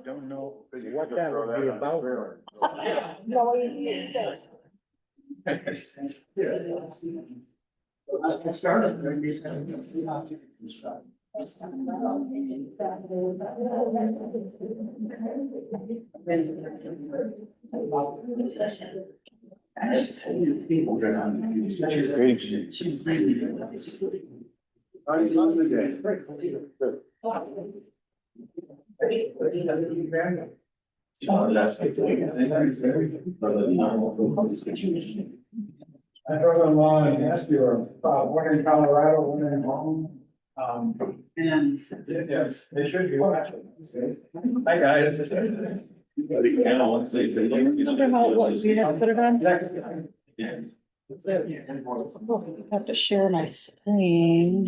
don't know what that would be about. No, you don't. Let's get started. I drove along and asked you about one in Colorado, one in home. Yes, they should be watching. Hi, guys. Remember how, what we had to put it on? I have to share my screen.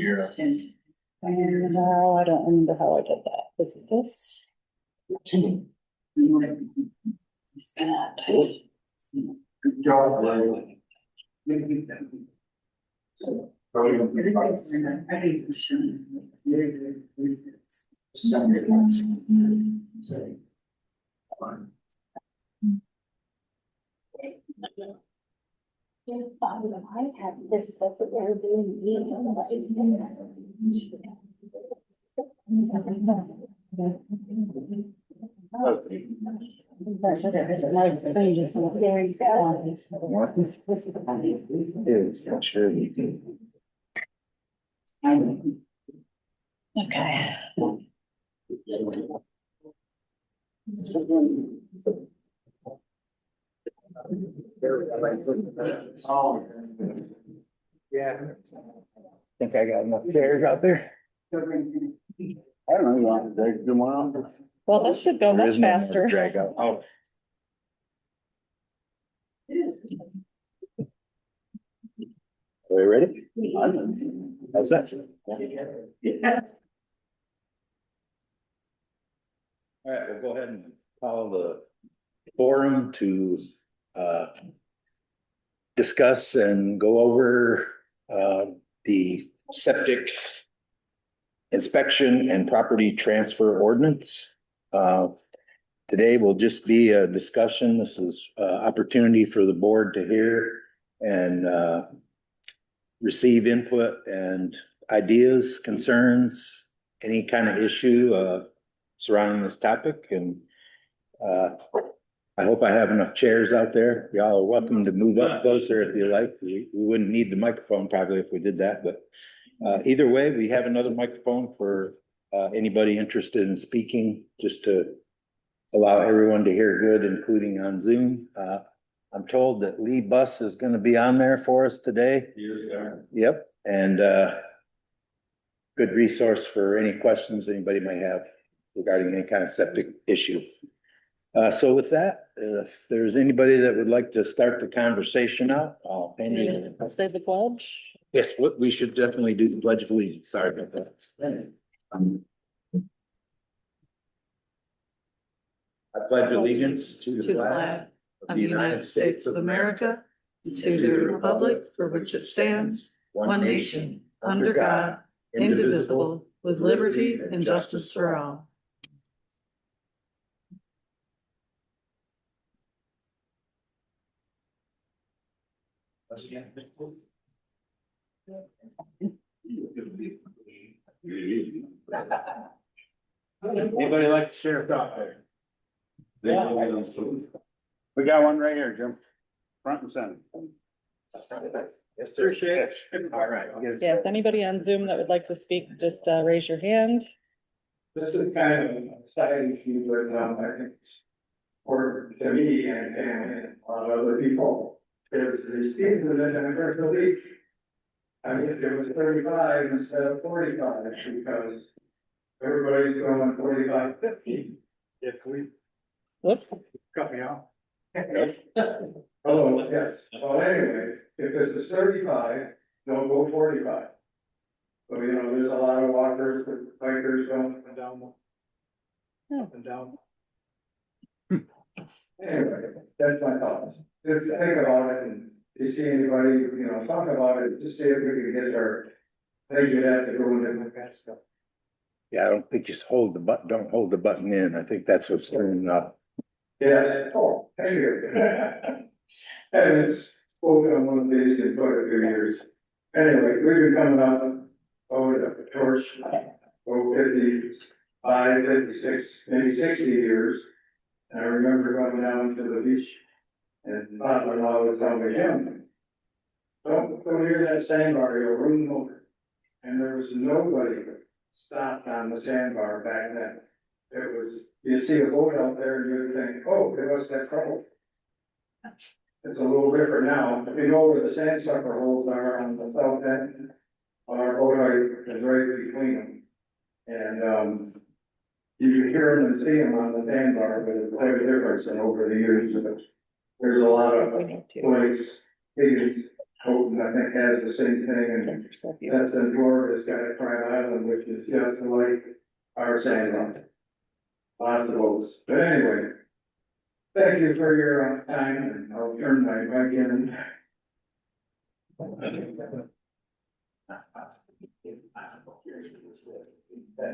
And now I don't remember how I did that. Was it this? Good job. I have this separate Airbnb. My screen just went very down. It's sure. Okay. Yeah. Think I got enough chairs out there? I don't know, you want to drag them on? Well, that should go There much is no more to faster. drag out. Oh. Are we ready? How's that? All right, we'll go ahead and call the forum to discuss and go over the septic inspection and property transfer ordinance. Today will just be a discussion. This is opportunity for the board to hear and receive input and ideas, concerns, any kind of issue surrounding this topic. And I hope I have enough chairs out there. Y'all are welcome to move up closer if you like. We wouldn't need the microphone probably if we did that, but either way, we have another microphone for anybody interested in speaking, just to allow everyone to hear good, including on Zoom. I'm told that Lee Buss is going to be on there for us today. Yep, and good resource for any questions anybody might have regarding any kind of septic issue. So with that, if there's anybody that would like to start the conversation out, I'll hand you. Say the pledge. Yes, what we should definitely do the Pledge of Allegiance. Sorry about that. I pledge allegiance to the flag of the United States of America, and to the republic for which it stands, one nation, under God, indivisible, with liberty and justice for all. Anybody like to share a thought there? Yeah. We got one right here, Jim. Front and center. Yes, sir. Appreciate it. All right. Yeah, if anybody on Zoom that would like to speak, just raise your hand. This is kind of a side issue, but I think it's for to me and a lot of other people. There's the speed limit in Myrtle Beach. I wish it was 35 instead of 45 because everybody's going 45, 50. If we Whoops. cut me off. Oh, yes. Well, anyway, if it's a 35, don't go 45. So, you know, there's a lot of walkers with bikers going up and down. Up and down. Anyway, that's my thoughts. Just think about it and if you see anybody, you know, talk about it, just see if we can get our, maybe you'd have to go into the past stuff. Yeah, I don't think you just hold the button, don't hold the button in. I think that's what's turning up. Yeah, oh, thank you. And it's spoken on one of these in quite a few years. Anyway, we've been coming up over the torch, over 55, 56, maybe 60 years. And I remember going down to the beach and father-in-law was telling me, Jim, don't hear that sandbar, you'll ruin the motor. And there was nobody stopped on the sandbar back then. It was, you see a boat out there and you think, oh, there was that trouble. It's a little different now. If you know where the sand sucker holes are on the south end, our boat is right between them. And, you can hear them and see them on the sandbar, but it's quite a difference in over the years. There's a lot of We need to. place, Higgins, Houghton, I think has the same thing, and Those are so that's beautiful. in Florida's got a private island, which is just like our sandbar. Lots of boats, but anyway, thank you for your time, and I'll turn my mic in.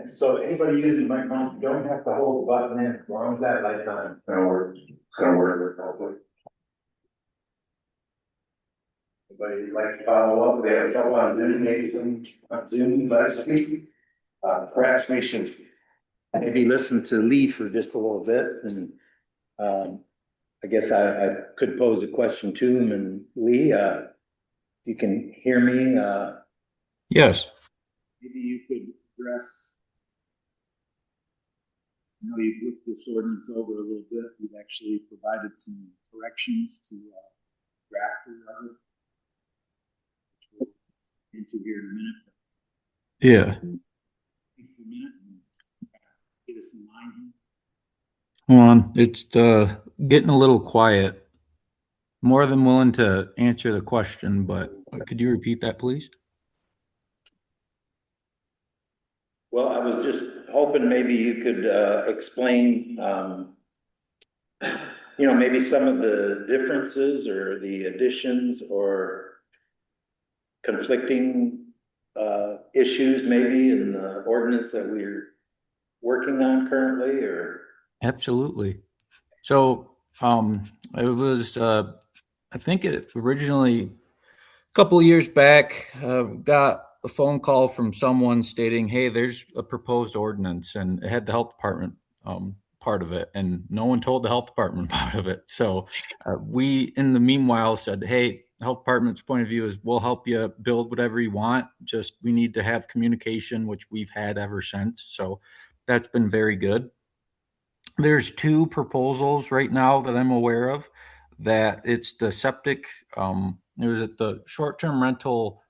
So anybody using the microphone, you don't have to hold the button in, as long as that light's on. It's gonna work, hopefully. Anybody like to follow up? We have a couple on Zoom, maybe some on Zoom last week. Perhaps we should maybe listen to Lee for just a little bit, and I guess I could pose a question to him. And Lee, you can hear me, Yes. maybe you could address. I know you've looked this ordinance over a little bit. You've actually provided some corrections to draft of it, which we'll get into here in a minute. Yeah. For a minute and get us in line here. Hold on. It's getting a little quiet. More than willing to answer the question, but could you repeat that, please? Well, I was just hoping maybe you could explain, maybe some of the differences or the additions or conflicting issues maybe in the ordinance that we're working on currently, or? Absolutely. So it was I think it originally a couple of years back got a phone call from someone stating, hey, there's a proposed ordinance, and it had the health department part of it, and no one told the health department part of it. So we in the meanwhile said, hey, the health department's point of view is we'll help you build whatever you want, just we need to have communication, which we've had ever since. So that's been very good. There's two proposals right now that I'm aware of. That it's the septic. It was at the short-term rental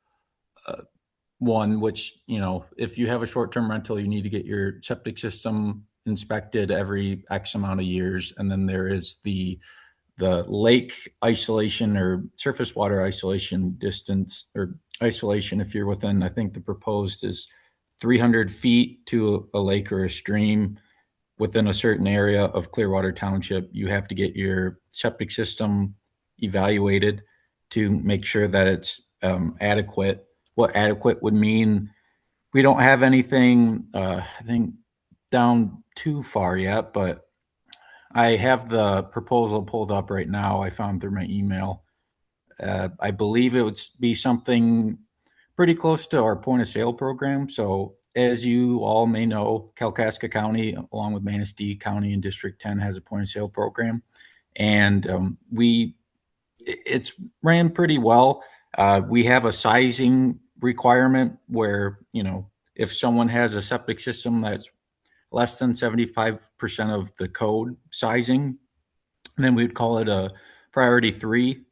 one, which if you have a short-term rental, you need to get your septic system inspected every X amount of years, and then there is the lake isolation or surface water isolation distance or isolation if you're within. I think the proposed is 300 feet to a lake or a stream within a certain area of Clearwater Township. You have to get your septic system evaluated to make sure that it's adequate. What adequate would mean, we don't have anything, I think, down too far yet, but I have the proposal pulled up right now. I found through my email. I believe it would be something pretty close to our point of sale program. So as you all may know, Kalkaska County, along with Manistee County and District 10, has a point of sale program. And it's ran pretty well. We have a sizing requirement where, if someone has a septic system that's less than 75% of the code sizing, then we would call it a priority 3,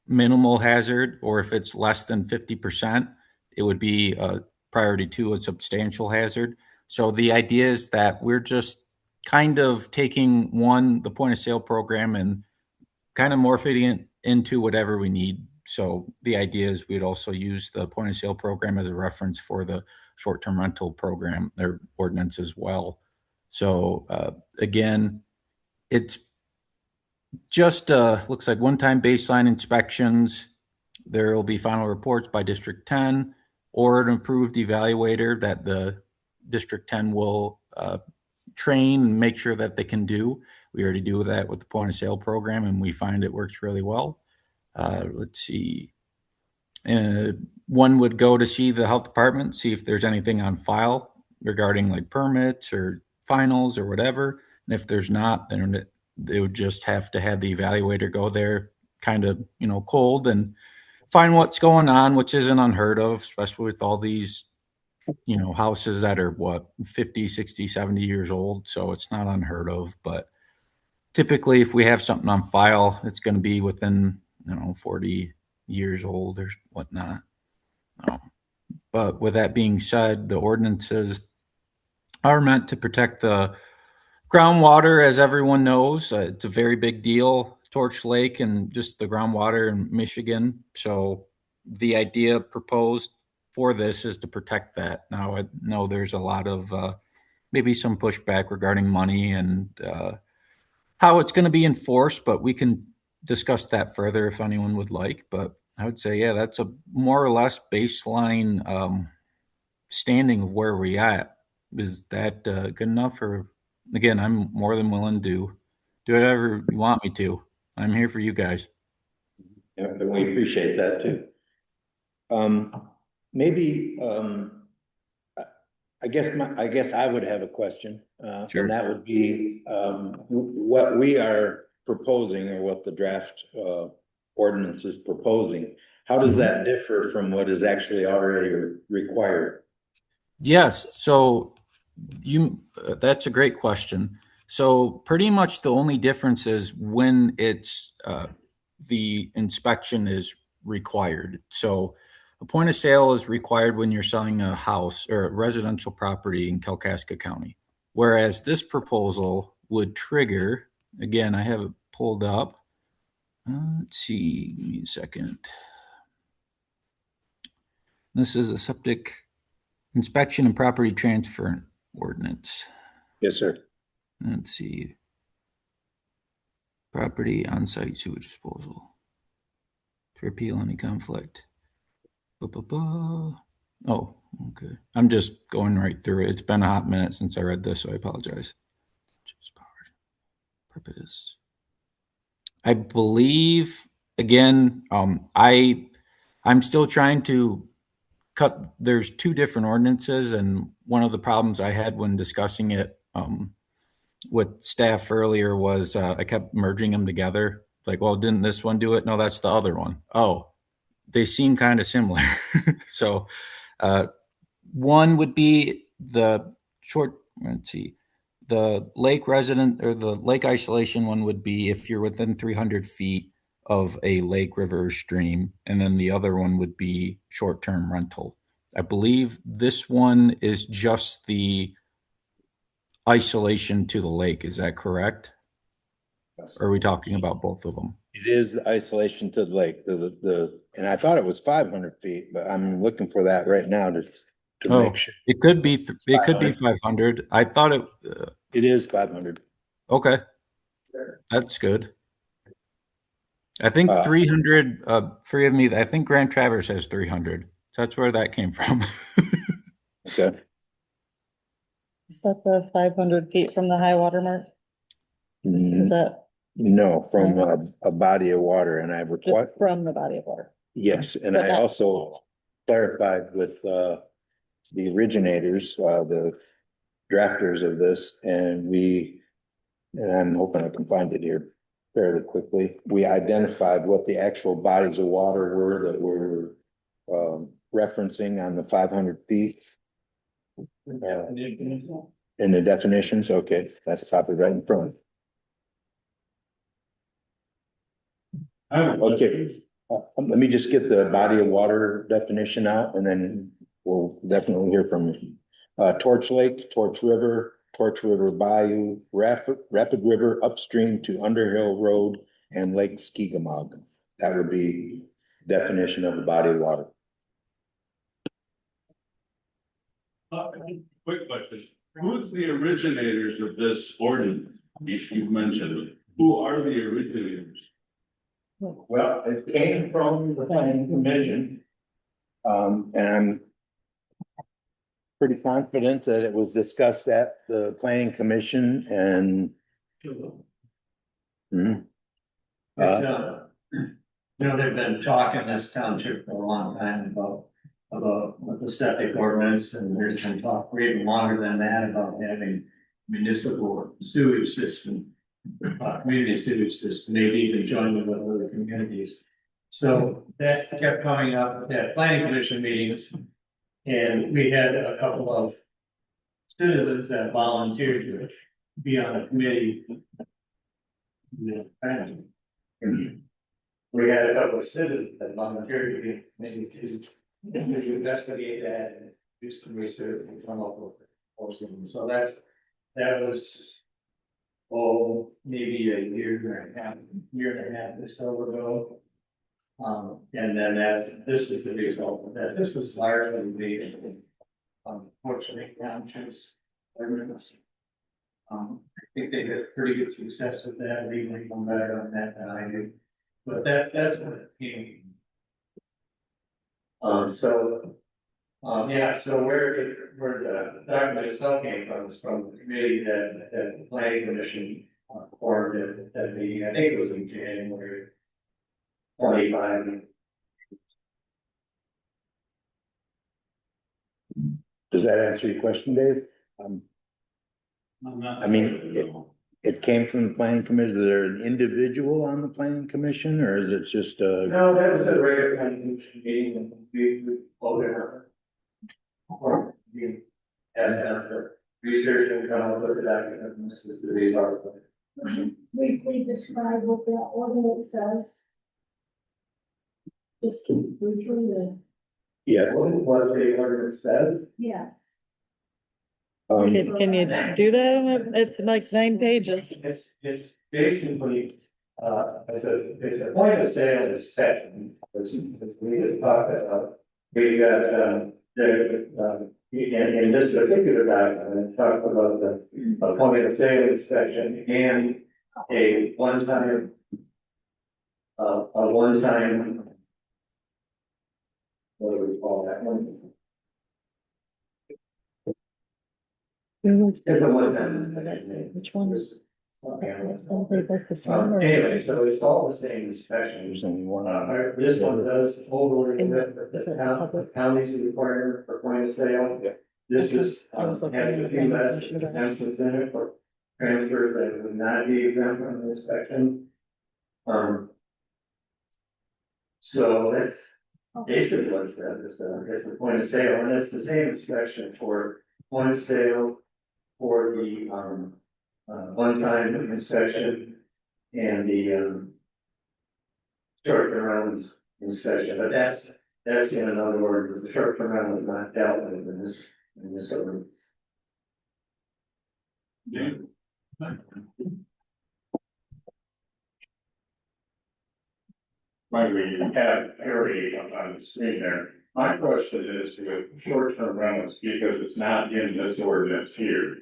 minimal hazard, or if it's less than 50%, it would be a priority 2, a substantial hazard. So the idea is that we're just kind of taking the point of sale program and kind of morphing it into whatever we need. So the idea is we'd also use the point of sale program as a reference for the short-term rental program, their ordinance as well. So again, it's just looks like one-time baseline inspections. There will be final reports by District 10 or an approved evaluator that the District 10 will train and make sure that they can do. We already do that with the point of sale program, and we find it works really well. Let's see. One would go to see the health department, see if there's anything on file regarding like permits or finals or whatever. And if there's not, then they would just have to have the evaluator go there kind of, cold and find what's going on, which isn't unheard of, especially with all these, houses that are 50, 60, 70 years old. So it's not unheard of, but typically if we have something on file, it's going to be within, 40 years old or whatnot. But with that being said, the ordinances are meant to protect the groundwater, as everyone knows. It's a very big deal, Torch Lake and just the groundwater in Michigan. So the idea proposed for this is to protect that. Now, I know there's a lot of maybe some pushback regarding money and how it's going to be enforced, but we can discuss that further if anyone would like. But I would say, yeah, that's a more or less baseline standing of where we're at. Is that good enough? Or again, I'm more than willing to do whatever you want me to. I'm here for you guys. Yeah, and we appreciate that too. Maybe, I guess I would have a question, Sure. and that would be, what we are proposing or what the draft, ordinance is proposing. How does that differ from what is actually already required? Yes. So that's a great question. So pretty much the only difference is when it's the inspection is required. So a point of sale is required when you're selling a house or a residential property in Kalkaska County. Whereas this proposal would trigger, again, I have it pulled up. Let's see, give me a second. This is a septic inspection and property transfer ordinance. Yes, sir. Let's see. Property on-site sewage disposal. To repeal any conflict. Oh, okay. I'm just going right through it. It's been a hot minute since I read this, so I apologize. Purpose. I believe, again, I'm still trying to there's two different ordinances, and one of the problems I had when discussing it with staff earlier was I kept merging them together. Like, well, didn't this one do it? No, that's the other one. Oh, they seem kind of similar. So one would be the the lake resident or the lake isolation one would be if you're within 300 feet of a lake, river, or stream. And then the other one would be short-term rental. I believe this one is just the isolation to the lake. Is that correct? Or are we talking about both of them? It is the isolation to the lake, and I thought it was 500 feet, but I'm looking for that right now to make sure. It could be 500. I thought it. It is 500. Okay, that's good. I think 300. Forgive me. I think Grand Traverse has 300. So that's where that came from. Okay. Is that the 500 feet from the high water mark? Is that No, from a body of water, and I require just from the body of water? yes, and I also clarified with the originators, the drafters of this, and I'm hoping I can find it here fairly quickly. We identified what the actual bodies of water were that we're referencing on the 500 feet. In the definitions, okay, that's copied right in front. Okay, let me just get the body of water definition out, and then we'll definitely hear from you. Torch Lake, Torch River Bayou, Rapid River upstream to Underhill Road and Lake Skeegamog. That would be definition of the body of water. Quick question. Who's the originators of this ordinance you've mentioned? Who are the originators? Well, it came from the planning commission. And I'm pretty confident that it was discussed at the planning commission and. Hmm. You know, they've been talking in this township for a long time about the septic ordinance, and there's been talk for even longer than that about having municipal sewage system, community sewage system, maybe even joining with other communities. So that kept coming up at planning commission meetings, and we had a couple of citizens that volunteered to be on a committee. You know, we had a couple of citizens that volunteered to be maybe to investigate that and do some research and come up with proposals. So that was, maybe a year and a half or so ago. And then this is the result of that. This was largely based on fortunate townships. I think they had pretty good success with that, legally one better on that than I do. But that's what it came. Yeah, so where the document itself came from is from the committee that the planning commission formed at that meeting. I think it was in January 25. Does that answer your question, Dave? I mean, it came from the planning commission. Is there an individual on the planning commission, or is it just No, that was a regular planning commission meeting, and we voted on it. Or we asked them for research and come up with the document, and this was the result of it. Briefly describe what that ordinance says? Just briefly, yes? What the ordinance says. yes. Can you do that? It's like 9 pages. It's basically, it's a point of sale inspection. We just talked about, we got, in this particular document, it talks about the point of sale inspection and a one-time, what do we call that one? It's a one-time. Which one? Anyway, so it's all the same inspection. There's only one. This one does overlay Is it the county's requirement for point of sale. Yeah. This is, I was has looking a at few the less definition of that. exemptions in it for transfers that would not be exempt from the inspection. So that's basically what it says, it's the point of sale, and it's the same inspection for point of sale, for the, one-time inspection and the, short-term rentals inspection, but that's in another word, because the short-term rental is not dealt with in this ordinance. Like we have Harry on the screen there. My question is with short-term rentals, because it's not in this ordinance here.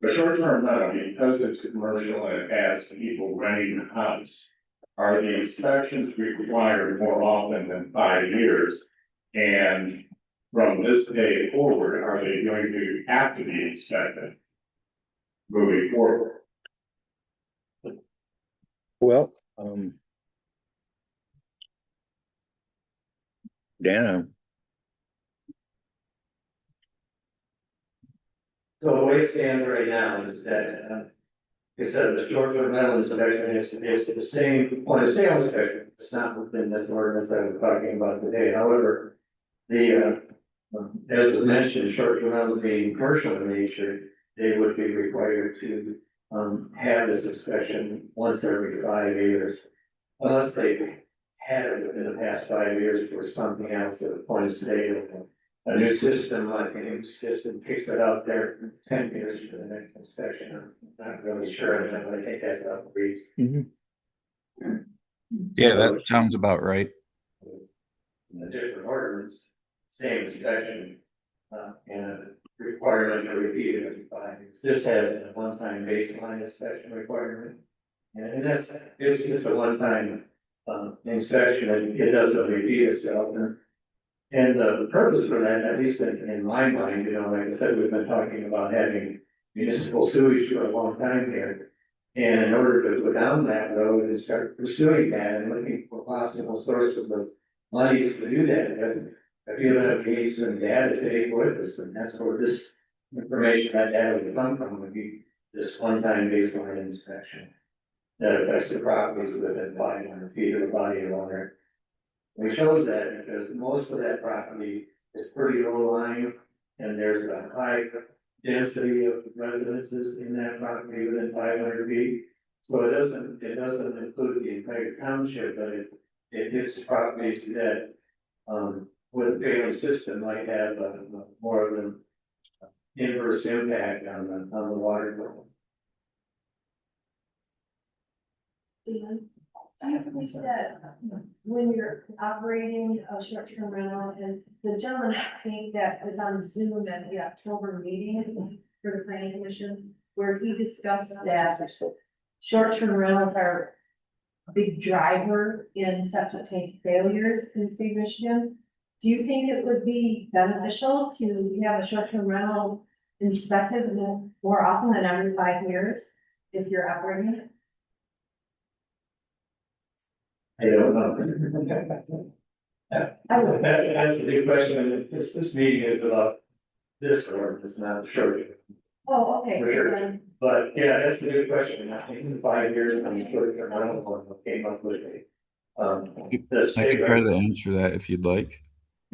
The short-term rental, because it's commercial and it has people renting the house, are the inspections required more often than 5 years? And from this day forward, are they going to have to be inspected moving forward? Well, Dana, So the way it stands right now is that, instead of the short-term rental inspection, it's the same point of sale inspection. It's not within this ordinance that we're talking about today. However, as was mentioned, short-term rentals being commercial in nature, they would be required to have this inspection once every 5 years. Unless they had it within the past 5 years for something else at the point of sale. A new system, like a new system, kicks it out there for 10 years for the next inspection. I'm not really sure, I think that's how it reads. Yeah, that sounds about right. In a different ordinance, same inspection, and a requirement to repeat it every 5 years. This has a one-time baseline inspection requirement. And it's just a one-time inspection, and it doesn't repeat itself. And And the purpose for that, at least in my mind, like I said, we've been talking about having municipal sewage for a long time here. And in order to go down that road and start pursuing that and looking for possible sources of monies to do that, if you have gained some data today with us, and that's where this information, that data would come from, would be this one-time baseline inspection that affects the properties within 500 feet of the body of water. We chose that because most of that property is pretty low lying, and there's a high density of residences in that property within 500 feet. So it doesn't include the entire township, but it hits properties that, with a failing system might have more of an inverse impact on the water flow. Dan, I have a question that when you're operating a short-term rental, and the gentleman, I think that was on Zoom at the October meeting for the planning commission, where he discussed that short-term rentals are a big driver in septic tank failures in the state of Michigan. Do you think it would be beneficial to have a short-term rental inspected more often than every 5 years if you're operating it? I don't know. That's a good question, and this meeting is about this ordinance, not sure. Oh, okay. For sure. But yeah, that's a good question. I think in 5 years, I'm sure they're not the one who came up with it. I could try to answer that if you'd like.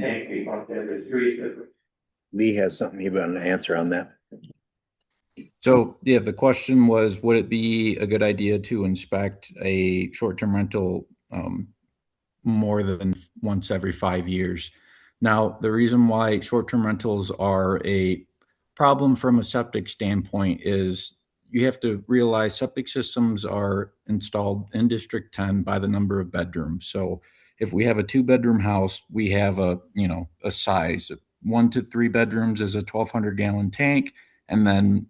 Tank be pumped every 3 years. Lee has something he wanted to answer on that. So yeah, the question was, would it be a good idea to inspect a short-term rental more than once every 5 years? Now, the reason why short-term rentals are a problem from a septic standpoint is you have to realize septic systems are installed in District 10 by the number of bedrooms. So if we have a 2-bedroom house, we have a size. 1 to 3 bedrooms is a 1,200 gallon tank, and then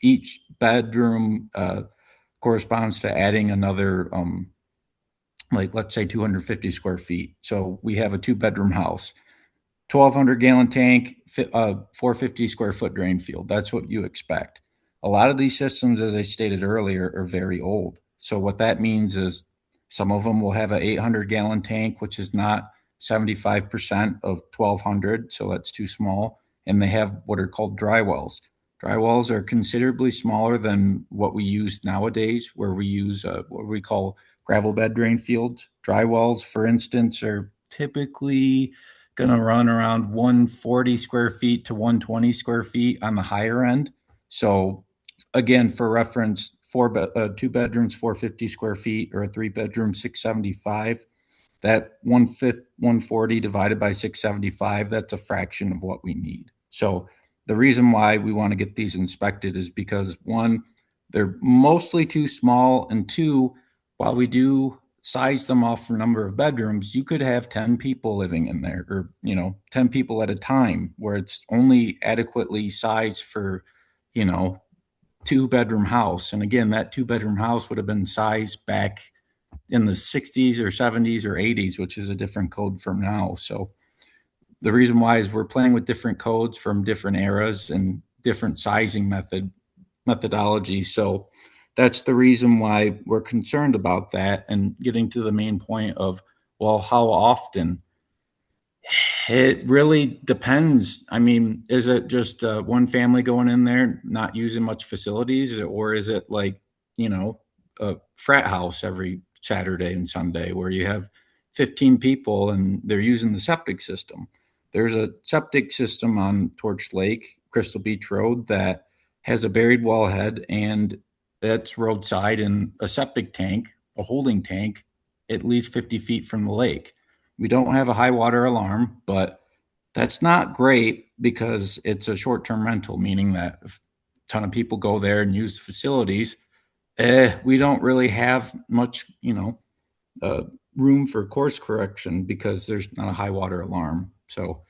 each bedroom corresponds to adding another, like let's say 250 square feet. So we have a 2-bedroom house, 1,200 gallon tank, 450 square foot drain field. That's what you expect. A lot of these systems, as I stated earlier, are very old. So what that means is some of them will have an 800 gallon tank, which is not 75% of 1,200. So that's too small. And they have what are called dry wells. Dry wells are considerably smaller than what we use nowadays, where we use what we call gravel bed drain fields. Dry wells, for instance, are typically going to run around 140 square feet to 120 square feet on the higher end. So again, for reference, 2 bedrooms, 450 square feet, or a 3-bedroom, 675. That 140 divided by 675, that's a fraction of what we need. So the reason why we want to get these inspected is because 1, they're mostly too small, and 2, while we do size them off for number of bedrooms, you could have 10 people living in there, or 10 people at a time, where it's only adequately sized for 2-bedroom house. And again, that 2-bedroom house would have been sized back in the 60s or 70s or 80s, which is a different code from now. So the reason why is we're playing with different codes from different eras and different sizing methodology. So that's the reason why we're concerned about that, and getting to the main point of, well, how often? It really depends. I mean, is it just one family going in there, not using much facilities, or is it like, a frat house every Saturday and Sunday where you have 15 people and they're using the septic system? There's a septic system on Torch Lake, Crystal Beach Road, that has a buried wellhead, and that's roadside, and a septic tank, a holding tank, at least 50 feet from the lake. We don't have a high water alarm, but that's not great because it's a short-term rental, meaning that if a ton of people go there and use the facilities, we don't really have much, room for course correction because there's not a high water alarm. So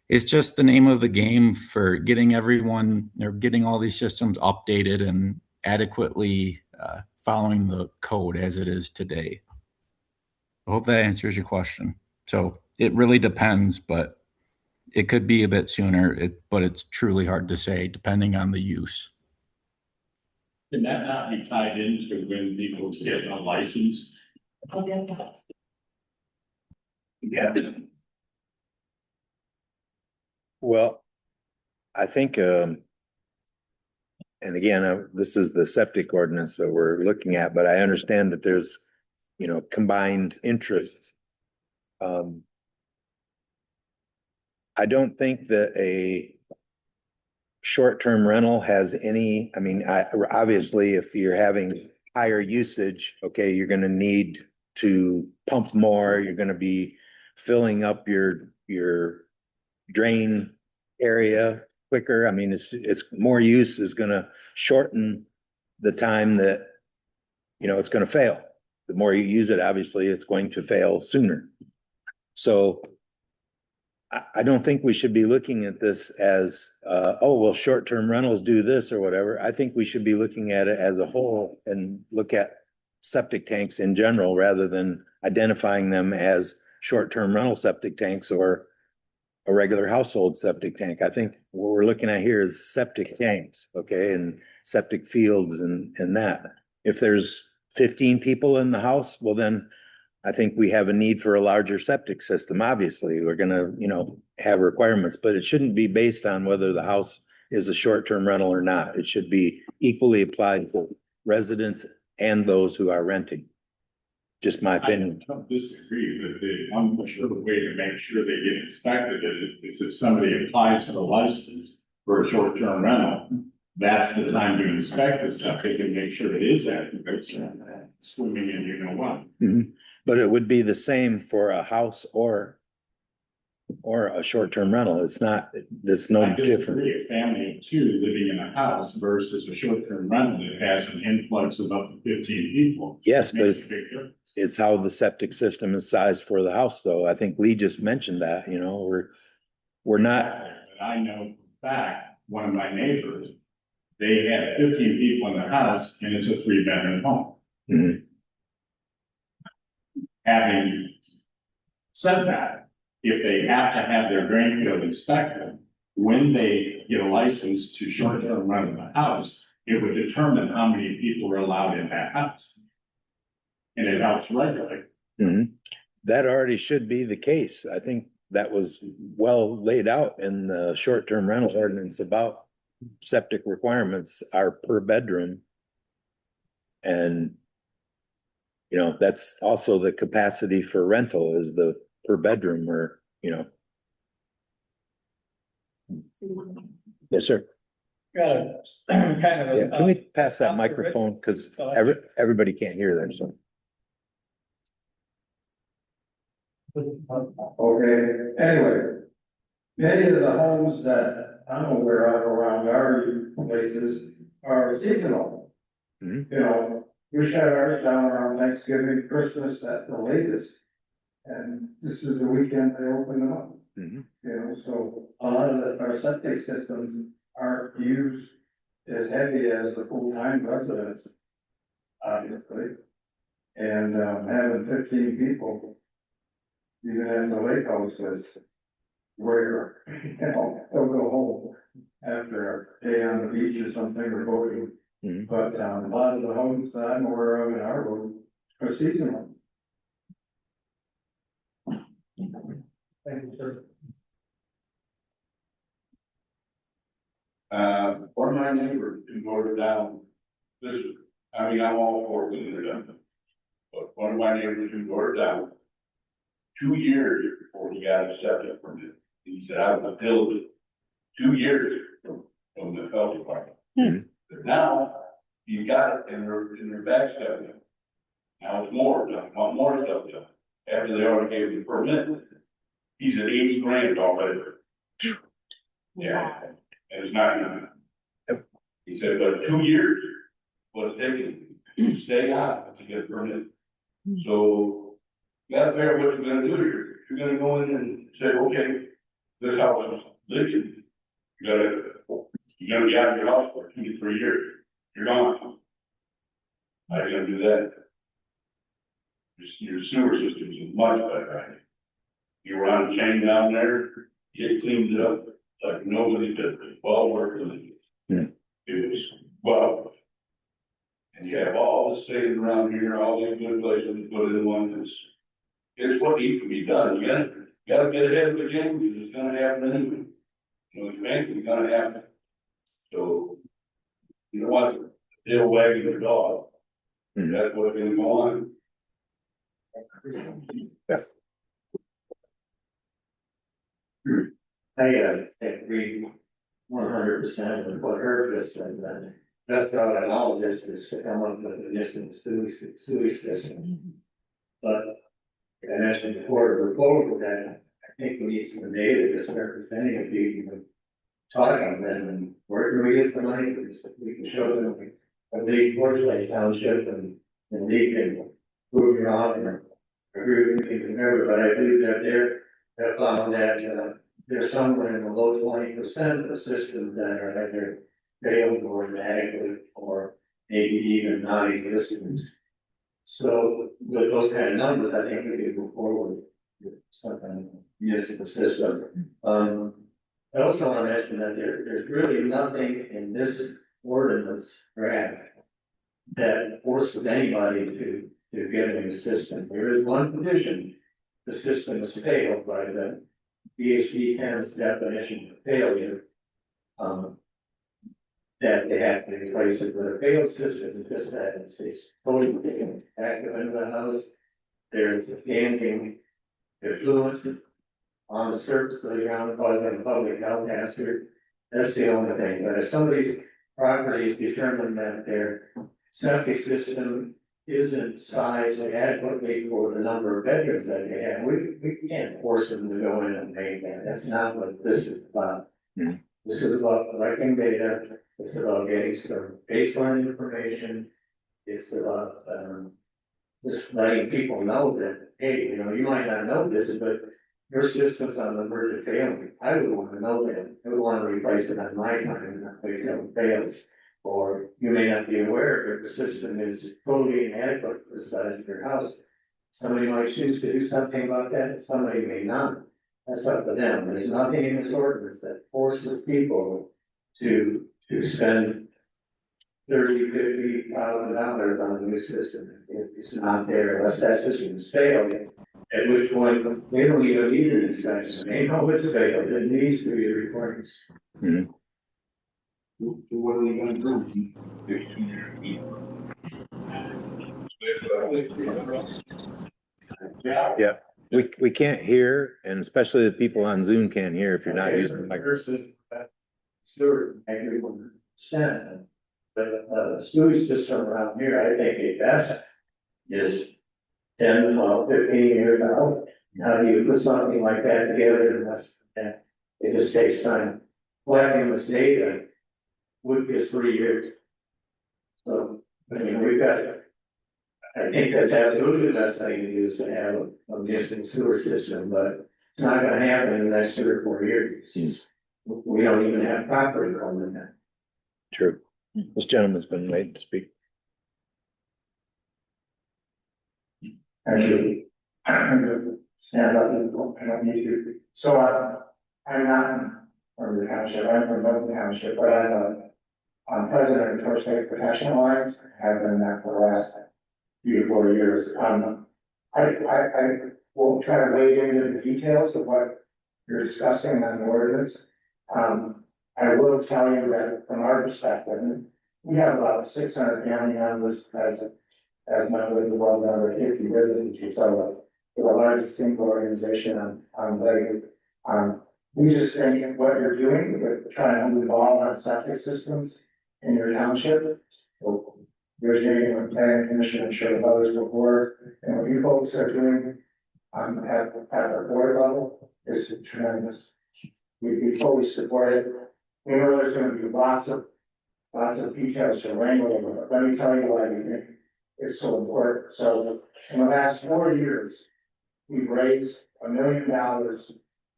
it's just the name of the game for getting everyone, or getting all these systems updated and adequately following the code as it is today. I hope that answers your question. So it really depends, but it could be a bit sooner, but it's truly hard to say depending on the use. Can that not be tied into when people get a license? Yeah. Well, I think, and again, this is the septic ordinance that we're looking at, but I understand that there's, combined interests. I don't think that a short-term rental has any, obviously, if you're having higher usage, okay, you're gonna need to pump more, you're gonna be filling up your drain area quicker. I mean, it's more use is gonna shorten the time that, it's gonna fail. The more you use it, obviously, it's going to fail sooner. So I don't think we should be looking at this as, oh, well, short-term rentals do this or whatever. I think we should be looking at it as a whole and look at septic tanks in general rather than identifying them as short-term rental septic tanks or a regular household septic tank. I think what we're looking at here is septic tanks, okay, and septic fields and that. If there's 15 people in the house, well, then I think we have a need for a larger septic system. Obviously, we're gonna, have requirements, but it shouldn't be based on whether the house is a short-term rental or not. It should be equally applied to residents and those who are renting. Just my opinion. I don't disagree, but I'm sure the way to make sure they get inspected is if somebody applies for a license for a short-term rental, that's the time to inspect the septic and make sure it is accurate. Swimming in, you know what? Mm-hmm. But it would be the same for a house or a short-term rental. It's no I different. disagree. A family of two living in a house versus a short-term rental that has an influx of up to 15 people. Yes, but Makes a big difference. it's how the septic system is sized for the house, though. I think Lee just mentioned that, we're not. But I know for a fact, one of my neighbors, they had 15 people in their house and it's a 3-bedroom home. Mhm. Having said that, if they have to have their drain field inspected, when they get a license to short-term rent the house, it would determine how many people are allowed in that house. And it helps regulate. Mhm. That already should be the case. I think that was well laid out in the short-term rental ordinance about septic requirements are per bedroom. And, that's also the capacity for rental is the per bedroom or, Yes, sir. Got a kind of Yeah, can we pass that microphone? Because everybody can't hear that, so. Okay, anyway, many of the homes that I'm aware of around our places are seasonal. Mhm. We shut ours down around Thanksgiving, Christmas at the latest. And this is the weekend they open them up. Mhm. So a lot of our septic systems aren't used as heavy as the full-time residents, obviously. And, having 15 people, even at the lake house is where, they'll go home after a day on the beach or something or boating. Mhm. But, a lot of the homes that I'm aware of in our road are seasonal. Thank you, sir. One of my neighbors in Northern down, I'm all for when they're done. But one of my neighbors in Northern down, 2 years before he got a septic permit, he said, I was diligent. 2 years from the health department. But now, you got it in their back stuff. Now it's more, want more stuff done. After they already gave the permit, he's at 80 grand already. Yeah, and it's not even. He said, but 2 years was taken to stay out to get a permit. So you gotta figure out what you're gonna do here. You're gonna go in and say, okay, this house is leaking. You're gonna be out of your house for 2 to 3 years. You're gone. How are you gonna do that? Your sewer system is much better, right? You run a chain down there, it cleans it up like nobody did, well worth it. Hmm. It was, well. And you have all the states around here, all these good places to put in one, it's what needs to be done, you gotta get ahead of the game, because it's gonna happen anyway. You know, eventually gonna happen. So, you don't want the tail wagging the dog. Hmm. That's what's gonna go on. I agree 100% with what Herb just said, that that's about all of this is to come up with a municipal sewage system. But I mentioned before, the proposal that I think we need some data just representing a few, talking to them, and where can we get some money for this? We can show them a big Portland Township and they can prove it on or agree with me, remember, but I believe that they're found that, there's somewhere in the low 20% of systems that are either failed or inadequate or maybe even non-existent. So with those kind of numbers, I think we could move forward with some kind of municipal system. I also want to mention that there's really nothing in this ordinance draft that forces anybody to get a new system. There is one condition: the system is failed by the VHD 10's definition of failure. That they have to replace it with a failed system, just that it's totally active into the house. There's damaging effluent on the surface of the ground causing a public health hazard. That's the only thing. But if somebody's properties determine that their septic system isn't sized adequately for the number of bedrooms that they have, we can't force them to go in and make that. That's not what this is about. Hmm. This is about collecting data. It's about getting some baseline information. It's about, just letting people know that, hey, you know, you might not know this, but your system's on the verge of failing. I would want to know that. I would want to replace it on my time, not wait till it fails. Or you may not be aware if the system is totally inadequate for the size of your house. Somebody might choose to do something about that, and somebody may not. That's up to them. There's nothing in this ordinance that forces people to spend $30,000-$50,000 on a new system. It's not there unless that system is failed. At which point, they don't even need an inspection. They know it's failed. It needs to be replaced. Hmm. So what are you gonna do? Fix 2 years. Yeah, we can't hear, and especially the people on Zoom can't hear if you're not using the microphone. Sure, maybe 1%. But the sewage system around here, I think at best is 10, 12, 15 years out. How do you put something like that together? And it just takes time. Collecting this data would be 3 years. So, I mean, we've got, I think that's absolutely the best thing to do is to have a municipal sewer system, but it's not gonna happen in the next 3 or 4 years. We don't even have property on that. True. This gentleman's been waiting to speak. Thank you. I'm gonna stand up and I don't need to. So I'm not from the township, I'm from Milton Township, but I'm president of Torch Lake Protection Alliance. Have been that for the last 3 to 4 years. I won't try to wade into the details of what you're discussing on the ordinance. I will tell you that from our perspective, we have about 600 family members as members of the world number 50 businesses. So we're the largest single organization on Lake. We just think what you're doing with trying to move all on septic systems in your township. Originating with planning commission and sure others before, and what you folks are doing at the board level is tremendous. We fully support it. We know there's going to be lots of details to wrangle over, but let me tell you why we think it's so important. So in the last 4 years, we've raised $1 million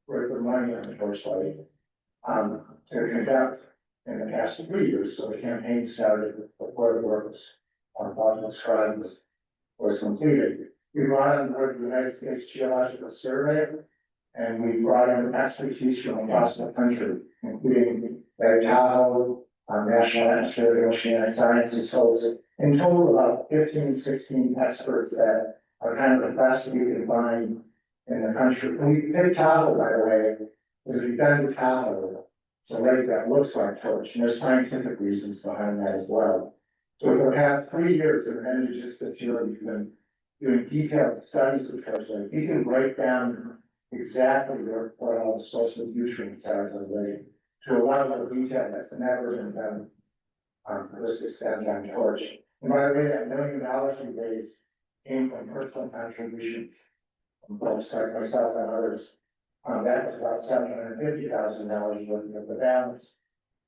worth of money on the Torchlight to conduct in the past 3 years. So the campaign started before the work was completed. We brought on board the United States Geological Survey And we brought in expertise from across the country, including Lake Tahoe, National Atmospheric and Oceanic Sciences folks. In total, about 15, 16 experts that are kind of the best we can find in the country. And we picked Tahoe, by the way, because we've been to Tahoe. It's a lake that looks like Torch, and there's scientific reasons behind that as well. So for the past 3 years, and then just this year, we've been doing detailed studies of Torch Lake. We can break down exactly what all the source of nutrients are in the lake to a level of detail that's never been done to this extent on Torch. And by the way, that $1 million we raised came from personal contributions from folks like myself and others. That was about $750,000 worth of the balance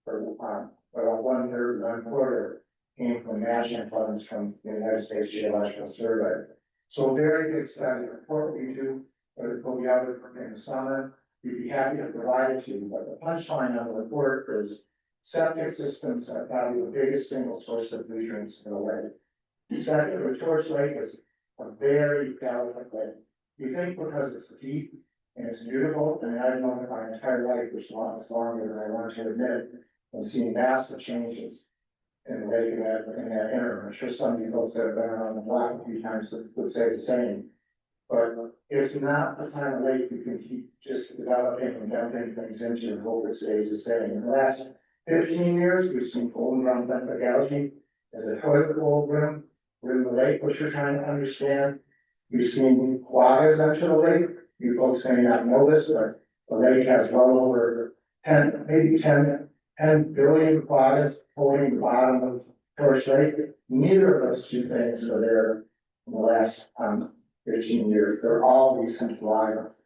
for about 1/3, 1/4 came from matching funds from the United States Geological Survey. So a very good study report we do, but it will be out in the summer. We'd be happy to provide it to you, but the punchline on the report is septic systems are probably the biggest single source of nutrients in the lake. Second, the Torch Lake is a very delicate lake. We think because it's deep and it's beautiful, and I've known it my entire life, which is longer than I want to admit, and seen massive changes in the lake in that interim. I'm sure some of you folks that have been around the block a few times would say the same. But it's not the kind of lake you can keep just developing and dumping things into and hope it stays the same. In the last 15 years, we've seen golden brown benthic algae as a toilet bowl rim. We're in the lake, which you're trying to understand. We've seen quaggas enter the lake. You folks may not know this, but the lake has well over 10 billion quaggas holding the bottom of Torch Lake. Neither of those two things are there in the last 15 years. They're all recent lives.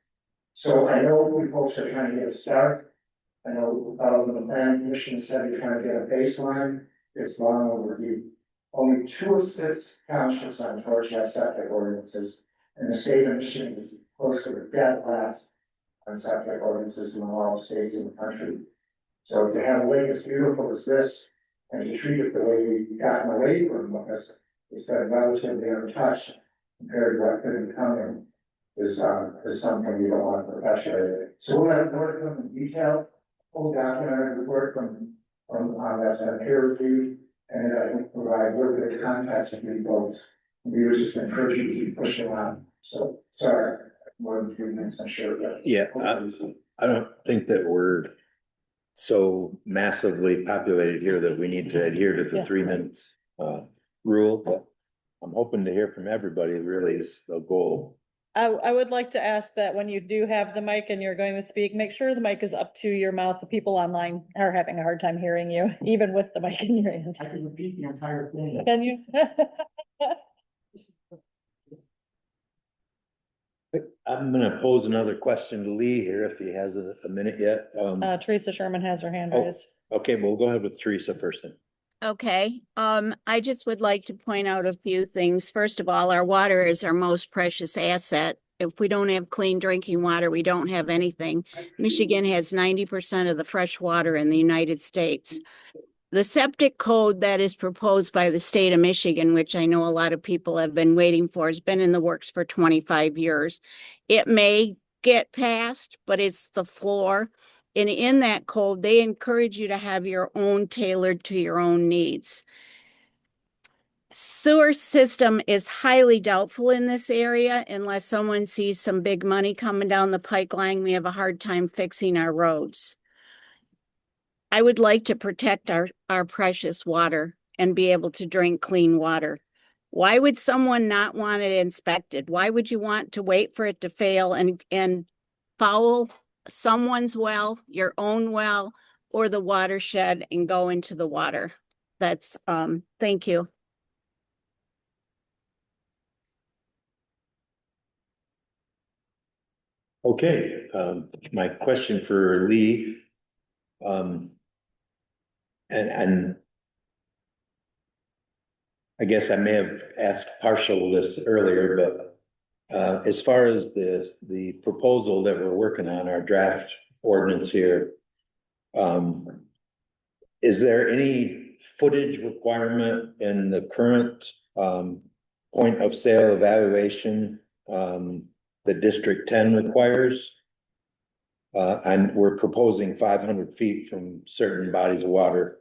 So I know we folks are trying to get a start. I know the planning commission said you're trying to get a baseline. It's long overdue. Only 2 of 6 townships on Torch have septic ordinances, and the state of Michigan is close to the dead last on septic ordinances among all states in the country. So to have a lake as beautiful as this, and to treat it the way we've gotten away from, because it's been relatively untouched compared to what could be coming, is something we don't want to perpetuate. So we'll have more to come in detail, full documentary report from that's been peer reviewed, and I think provide a little bit of context to you folks. We would just encourage you to keep pushing on. So sorry, more than 3 minutes, I'm sure. But Yeah, I don't think that we're so massively populated here that we need to adhere to the 3 minutes rule, but I'm hoping to hear from everybody really is the goal. I would like to ask that when you do have the mic and you're going to speak, make sure the mic is up to your mouth. The people online are having a hard time hearing you, even with the mic in your hand. I can repeat the entire thing. Can you? I'm gonna pose another question to Lee here if he has a minute yet. Teresa Sherman has her hand Oh. raised. Okay, we'll go ahead with Teresa first then. Okay, I just would like to point out a few things. First of all, our water is our most precious asset. If we don't have clean drinking water, we don't have anything. Michigan has 90% of the fresh water in the United States. The septic code that is proposed by the state of Michigan, which I know a lot of people have been waiting for, has been in the works for 25 years. It may get passed, but it's the floor. And in that code, they encourage you to have your own tailored to your own needs. Sewer system is highly doubtful in this area unless someone sees some big money coming down the pipeline. We have a hard time fixing our roads. I would like to protect our precious water and be able to drink clean water. Why would someone not want it inspected? Why would you want to wait for it to fail and foul someone's well, your own well, or the watershed and go into the water? That's, thank you. Okay, my question for Lee. And I guess I may have asked partial this earlier, but as far as the proposal that we're working on, our draft ordinance here, is there any footage requirement in the current point of sale evaluation the District 10 requires? And we're proposing 500 feet from certain bodies of water.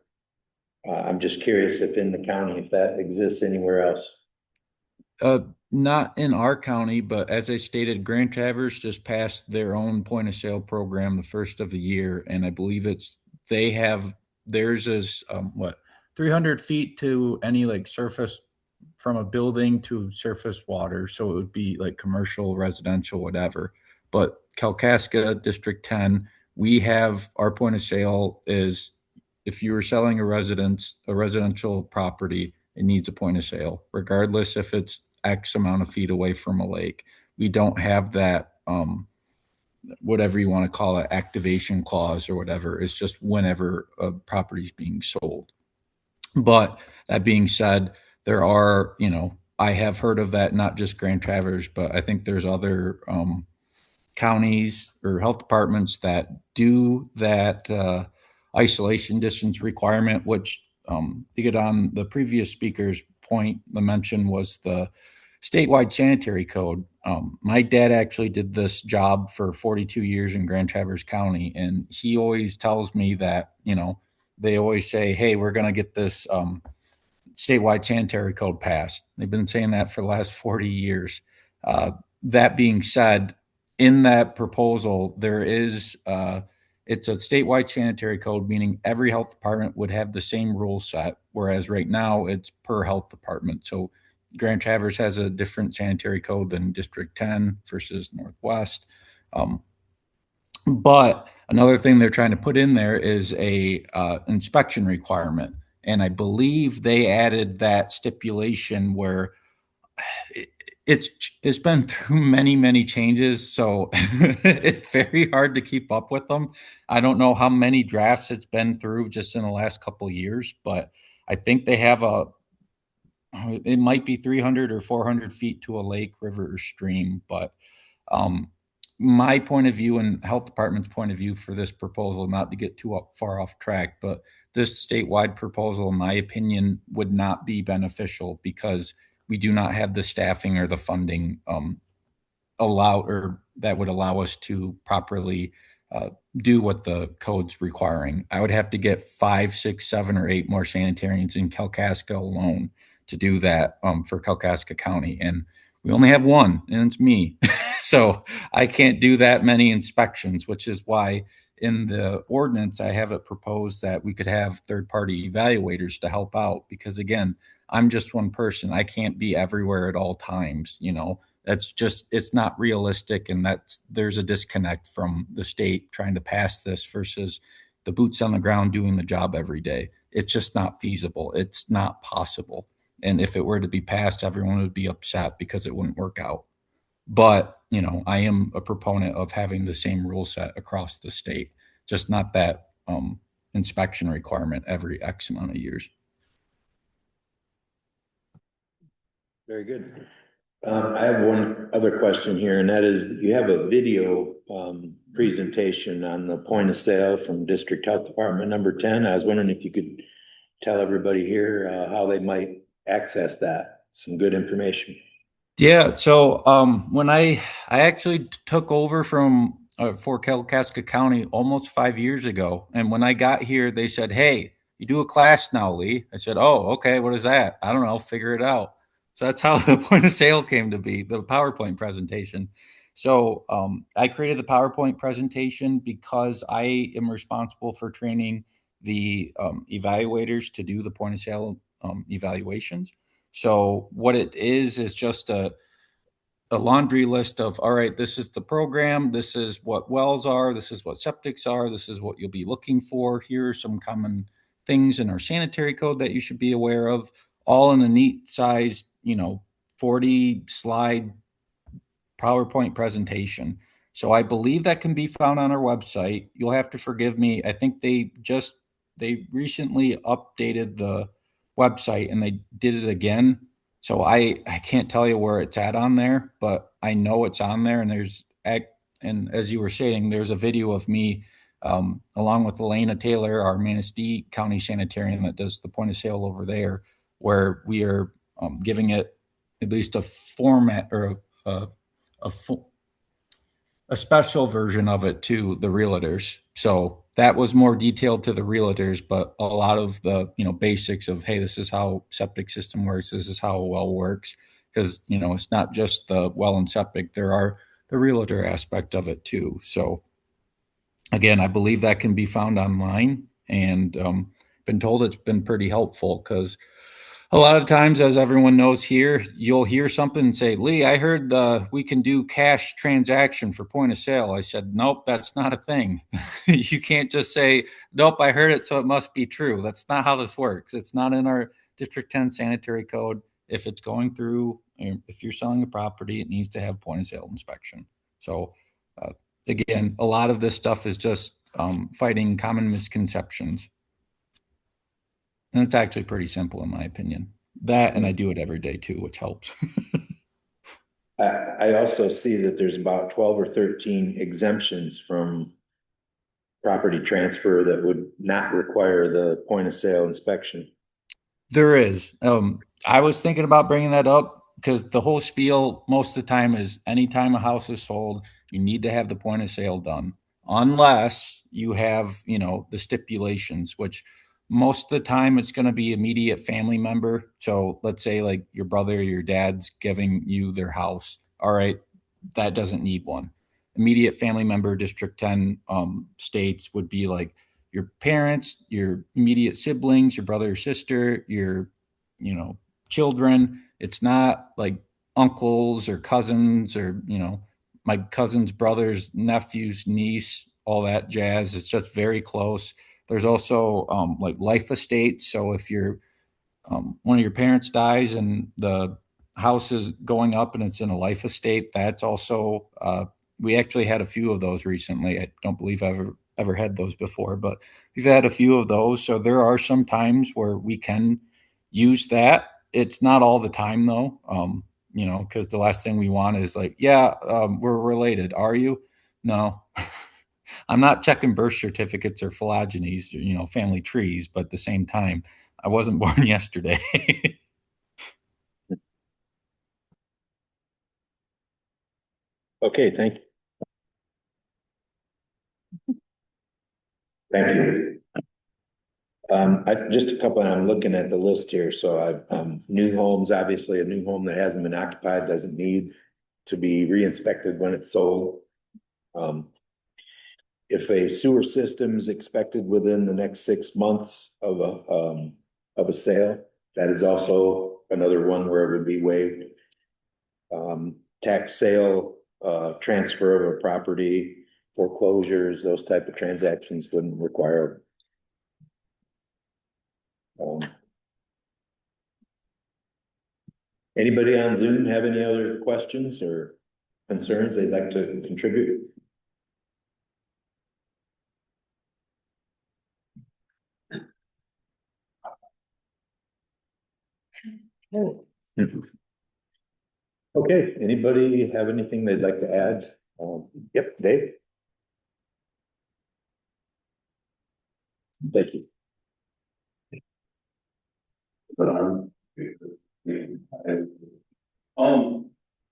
I'm just curious if in the county, if that exists anywhere else. Not in our county, but as I stated, Grand Traverse just passed their own point of sale program the first of the year, and I believe they have theirs is 300 feet to any like surface from a building to surface water, so it would be like commercial, residential, whatever. But Kalkaska District 10, we have our point of sale is if you were selling a residential property, it needs a point of sale, regardless if it's X amount of feet away from a lake. We don't have that, whatever you want to call it, activation clause or whatever. It's just whenever a property is being sold. But that being said, there are, I have heard of that, not just Grand Traverse, but I think there's other counties or health departments that do that isolation distance requirement, which to get on the previous speaker's point, the mention was the statewide sanitary code. My dad actually did this job for 42 years in Grand Traverse County, and he always tells me that, they always say, hey, we're going to get this statewide sanitary code passed. They've been saying that for the last 40 years. That being said, in that proposal, there is it's a statewide sanitary code, meaning every health department would have the same rule set, whereas right now it's per health department. So Grand Traverse has a different sanitary code than District 10 versus Northwest. But another thing they're trying to put in there is a inspection requirement, and I believe they added that stipulation where it's been through many changes, so it's very hard to keep up with them. I don't know how many drafts it's been through just in the last couple of years, but I think they have it might be 300 or 400 feet to a lake, river, or stream, but um, my point of view and health department's point of view for this proposal, not to get too far off track, but this statewide proposal, in my opinion, would not be beneficial because we do not have the staffing or the funding that would allow us to properly do what the code's requiring. I would have to get 5, 6, 7, or 8 more sanitarians in Kalkaska alone to do that for Kalkaska County, and we only have one, and it's me. So I can't do that many inspections, which is why in the ordinance I have it proposed that we could have third-party evaluators to help out because again, I'm just one person. I can't be everywhere at all times, That's just it's not realistic, and there's a disconnect from the state trying to pass this versus the boots on the ground doing the job every day. It's just not feasible. It's not possible. And if it were to be passed, everyone would be upset because it wouldn't work out. But, I am a proponent of having the same rule set across the state, just not that inspection requirement every X amount of years. Very good. I have one other question here, and that is you have a video presentation on the point of sale from District Health Department number 10. I was wondering if you could tell everybody here how they might access that. Some good information. Yeah. So when I actually took over from for Kalkaska County almost 5 years ago, and when I got here, they said, "Hey, you do a class now, Lee." I said, "Oh, okay. What is that? I don't know. Figure it out." So that's how the point of sale came to be, the PowerPoint presentation. So I created the PowerPoint presentation because I am responsible for training the evaluators to do the point of sale evaluations. So what it is just a laundry list of, all right, this is the program, this is what wells are, this is what septics are, this is what you'll be looking for. Here are some common things in our sanitary code that you should be aware of, all in a neat sized, 40 slide PowerPoint presentation. So I believe that can be found on our website. You'll have to forgive me. I think they recently updated the website and they did it again. So I can't tell you where it's at on there, but I know it's on there and as you were saying, there's a video of me along with Elena Taylor, our Manistee County sanitarian that does the point of sale over there, where we are giving it at least a format or a a special version of it to the realtors. So that was more detailed to the realtors, but a lot of the, basics of, hey, this is how septic system works. This is how a well works. Because, it's not just the well and septic. There are the realtor aspect of it too. So again, I believe that can be found online, and been told it's been pretty helpful because a lot of times, as everyone knows here, you'll hear something and say, Lee, I heard we can do cash transaction for point of sale. I said, nope, that's not a thing. You can't just say, nope, I heard it, so it must be true. That's not how this works. It's not in our District 10 sanitary code. If it's going through, if you're selling a property, it needs to have point of sale inspection. So uh, again, a lot of this stuff is just fighting common misconceptions. And it's actually pretty simple, in my opinion. That, and I do it every day too, which helps. I also see that there's about 12 or 13 exemptions from property transfer that would not require the point of sale inspection. There is. I was thinking about bringing that up because the whole spiel most of the time is anytime a house is sold, you need to have the point of sale done, unless you have, the stipulations, which most of the time it's going to be immediate family member. So let's say like your brother or your dad's giving you their house. All right, that doesn't need one. Immediate family member, District 10 states would be like your parents, your immediate siblings, your brother or sister, your, children. It's not like uncles or cousins or, my cousin's brother's nephew's niece, all that jazz. It's just very close. There's also like life estates. So if you're one of your parents dies and the house is going up and it's in a life estate, that's also we actually had a few of those recently. I don't believe I've ever had those before, but we've had a few of those. So there are some times where we can use that. It's not all the time though, because the last thing we want is like, yeah, we're related. Are you? No. I'm not checking birth certificates or phylogenies, or, family trees, but at the same time, I wasn't born yesterday. Okay, thank you. Thank you. Just a couple, I'm looking at the list here. So new homes, obviously a new home that hasn't been occupied doesn't need to be re-inspected when it's sold. If a sewer system is expected within the next 6 months of a sale, that is also another one where it would be waived. Tax sale, transfer of a property, foreclosures, those type of transactions wouldn't require. Anybody on Zoom have any other questions or concerns they'd like to contribute? Okay, anybody have anything they'd like to add? Yep, Dave. Thank you. But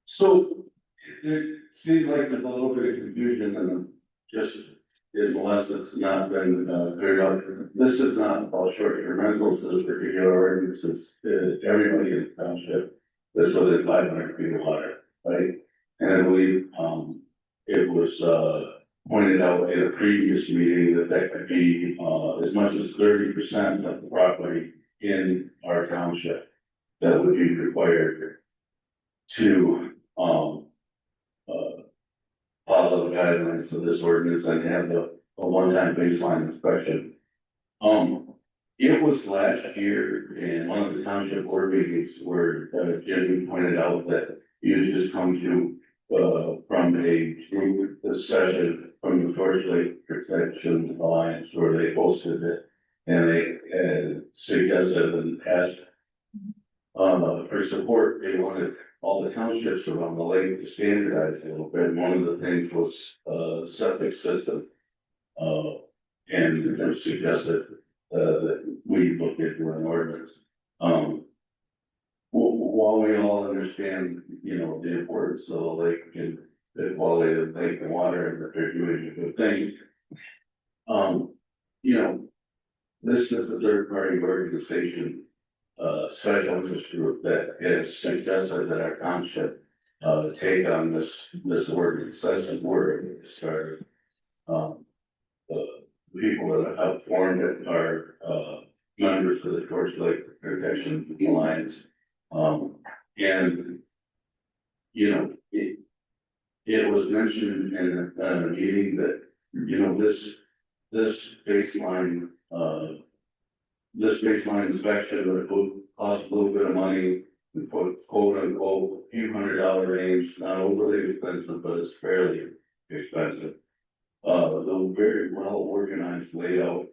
so it seems like there's a little bit of confusion and just is unless it's not been cleared up. This is not about short-term rentals, this particular ordinance is everybody in the township. This was at 500 feet of water, right? And I believe it was pointed out in a previous meeting that that could be as much as 30% of the property in our township that would be required to follow the guidelines of this ordinance and have a one-time baseline inspection. It was last year in one of the township board meetings where Jim pointed out that you had just come to from a group discussion from the Torch Lake Protection Alliance where they hosted it and they suggested and asked for support. They wanted all the townships around the lake to standardize a little bit. One of the things was septic system. And they suggested that we look into an ordinance. While we all understand, the importance of the lake and the quality of lake and water and that they're doing a good thing. You know, this is a third party organization, special interest group that has suggested that our township take on this ordinance. That's the word it started. The people that have formed it are members of the Torch Lake Protection Alliance. And you know, it was mentioned in a meeting that, you know, this baseline inspection would cost a little bit of money, and put quote unquote, few $100 range, not overly expensive, but it's fairly expensive. The very well organized layout,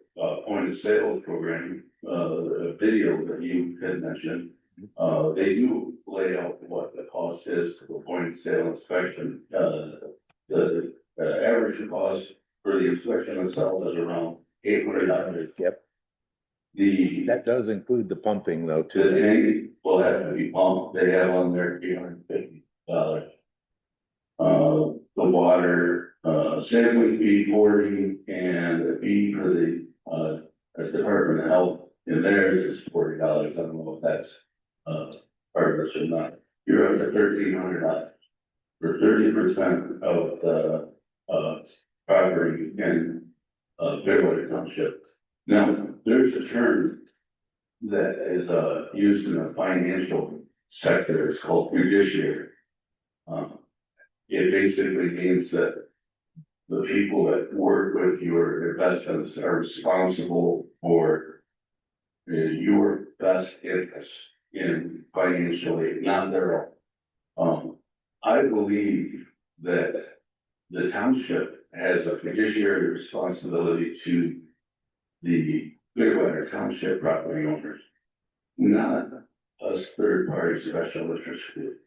point of sale program, video that you had mentioned, they do lay out what the cost is to the point of sale inspection. The average cost for the inspection itself is around $800. Yep. That does include the pumping though, The too. tank will have to be pumped, they have on there $350. The water, sampling fee 40, and the fee for the Department of Health in theirs is $40. I don't know if that's, part of this or not. You're up to $1,300 for 30% of the, property in, Clearwater Township. Now, there's a term that is, used in the financial sector, it's called fiduciary. It basically means that the people that work with your investments are responsible for your best interests in financially, not their own. I believe that the township has a fiduciary responsibility to the Clearwater Township property owners, not us third-party special interest group.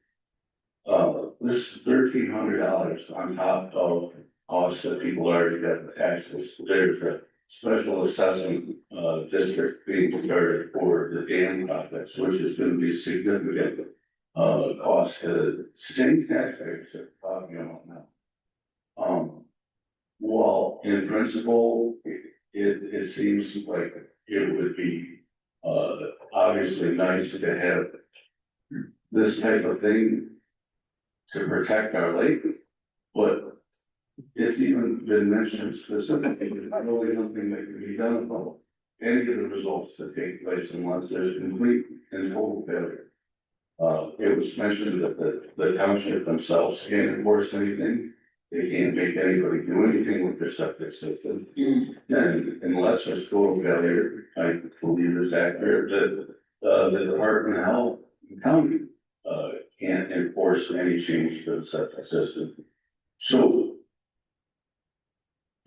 This is $1,300 on top of costs that people already got the taxes. There's a special assessment, district being started for the dam projects, which is gonna be significant, cost to state taxpayers that are talking about now. Well, in principle, it seems like it would be, obviously nice to have this type of thing to protect our lake, but it's even been mentioned specifically, there's really nothing that can be done about any of the results that take place unless there's complete and total failure. It was mentioned that the township themselves can't enforce anything. They can't make anybody do anything with their septic system. And unless there's total failure, I believe it's accurate that, the Department of Health and county, can't enforce any change to the septic system. So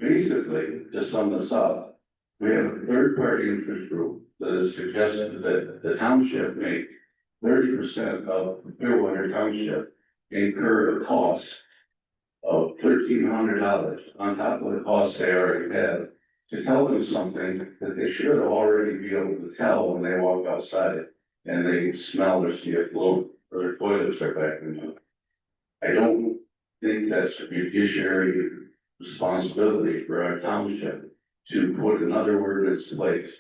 basically, to sum this up, we have a third-party interest group that has suggested that the township make 30% of Clearwater Township incur the cost of $1,300 on top of the costs they already had to tell them something that they should already be able to tell when they walk outside and they smell or see a float or their toilets are back in. I don't think that's a judiciary responsibility for our township to put another ordinance in place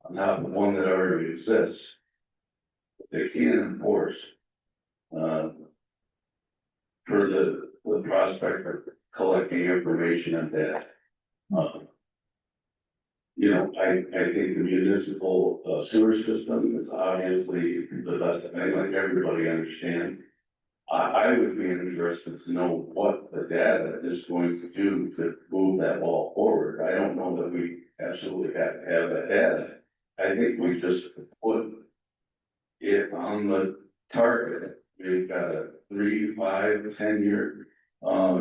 on top of one that already exists. They can't enforce, for the prospect of collecting information and data. You know, I think the municipal sewer system is obviously the best thing, like everybody understands. I would be interested to know what the data is going to do to move that ball forward. I don't know that we absolutely have to have that data. I think we just put it on the target. We've got a 3, 5, 10 year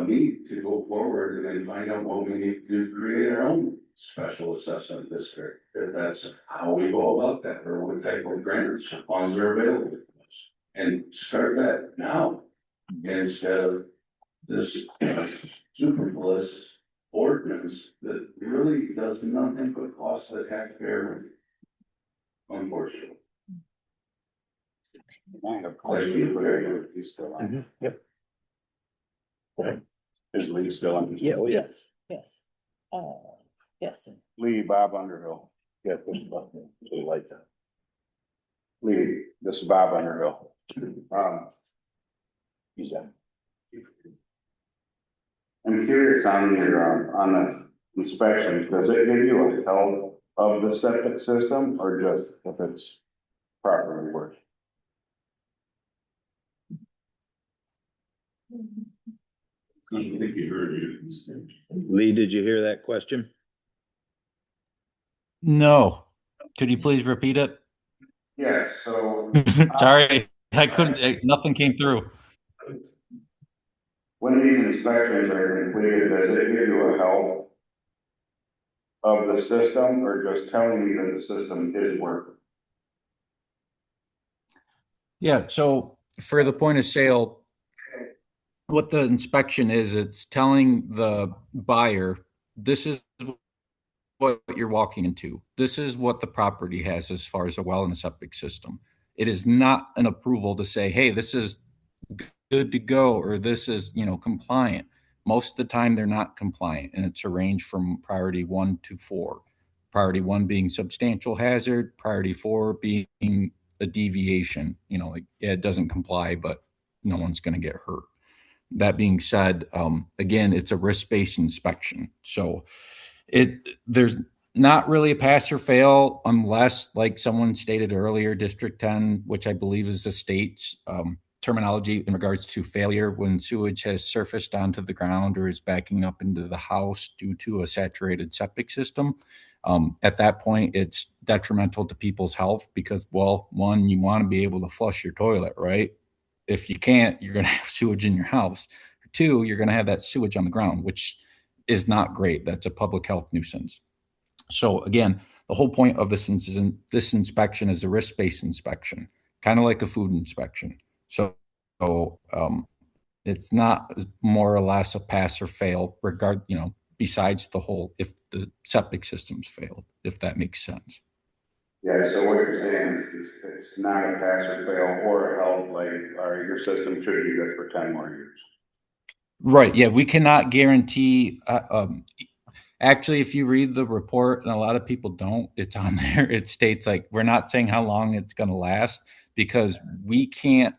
need to go forward and find out what we need to do to create our own special assessment district. If that's how we go about that, or what type of grants or funds are available to us. And start that now instead of this superfluous ordinance that really does nothing but cost the taxpayer, unfortunately. I have a question for you. Yep. Is Lee still on? Yeah, oh, yeah. Yes, yes. Yes. Lee, Bob Underhill. Yeah, push the button, so you like that. Lee, this is Bob Underhill. He's on. I'm curious on your, on the inspections, does it give you a health of the septic system or just if it's properly worked? I think you heard you. Lee, did you hear that question? No. Could you please repeat it? Yes, so Sorry, I couldn't, nothing came through. when these inspections are completed, does it give you a health of the system or just telling you that the system is working? Yeah, so for the point of sale, what the inspection is, it's telling the buyer, this is what you're walking into. This is what the property has as far as a well and a septic system. It is not an approval to say, hey, this is good to go, or this is, compliant. Most of the time they're not compliant, and it's a range from priority 1 to 4. Priority 1 being substantial hazard, priority 4 being a deviation, like, yeah, it doesn't comply, but no one's going to get hurt. That being said, again, it's a risk-based inspection. So there's not really a pass or fail unless, like someone stated earlier, District 10, which I believe is the state's terminology in regards to failure, when sewage has surfaced onto the ground or is backing up into the house due to a saturated septic system. At that point, it's detrimental to people's health because, well, one, you want to be able to flush your toilet, right? If you can't, you're going to have sewage in your house. Two, you're going to have that sewage on the ground, which is not great. That's a public health nuisance. So again, the whole point of this inspection is a risk-based inspection, kind of like a food inspection. So it's not more or less a pass or fail besides the whole, if the septic system's failed, if that makes sense. Yeah, so what you're saying is it's not a pass or fail or a health, like, your system should be good for 10 more years. Right. Yeah. We cannot guarantee, actually, if you read the report, and a lot of people don't, it's on there. It states, like, we're not saying how long it's going to last because we can't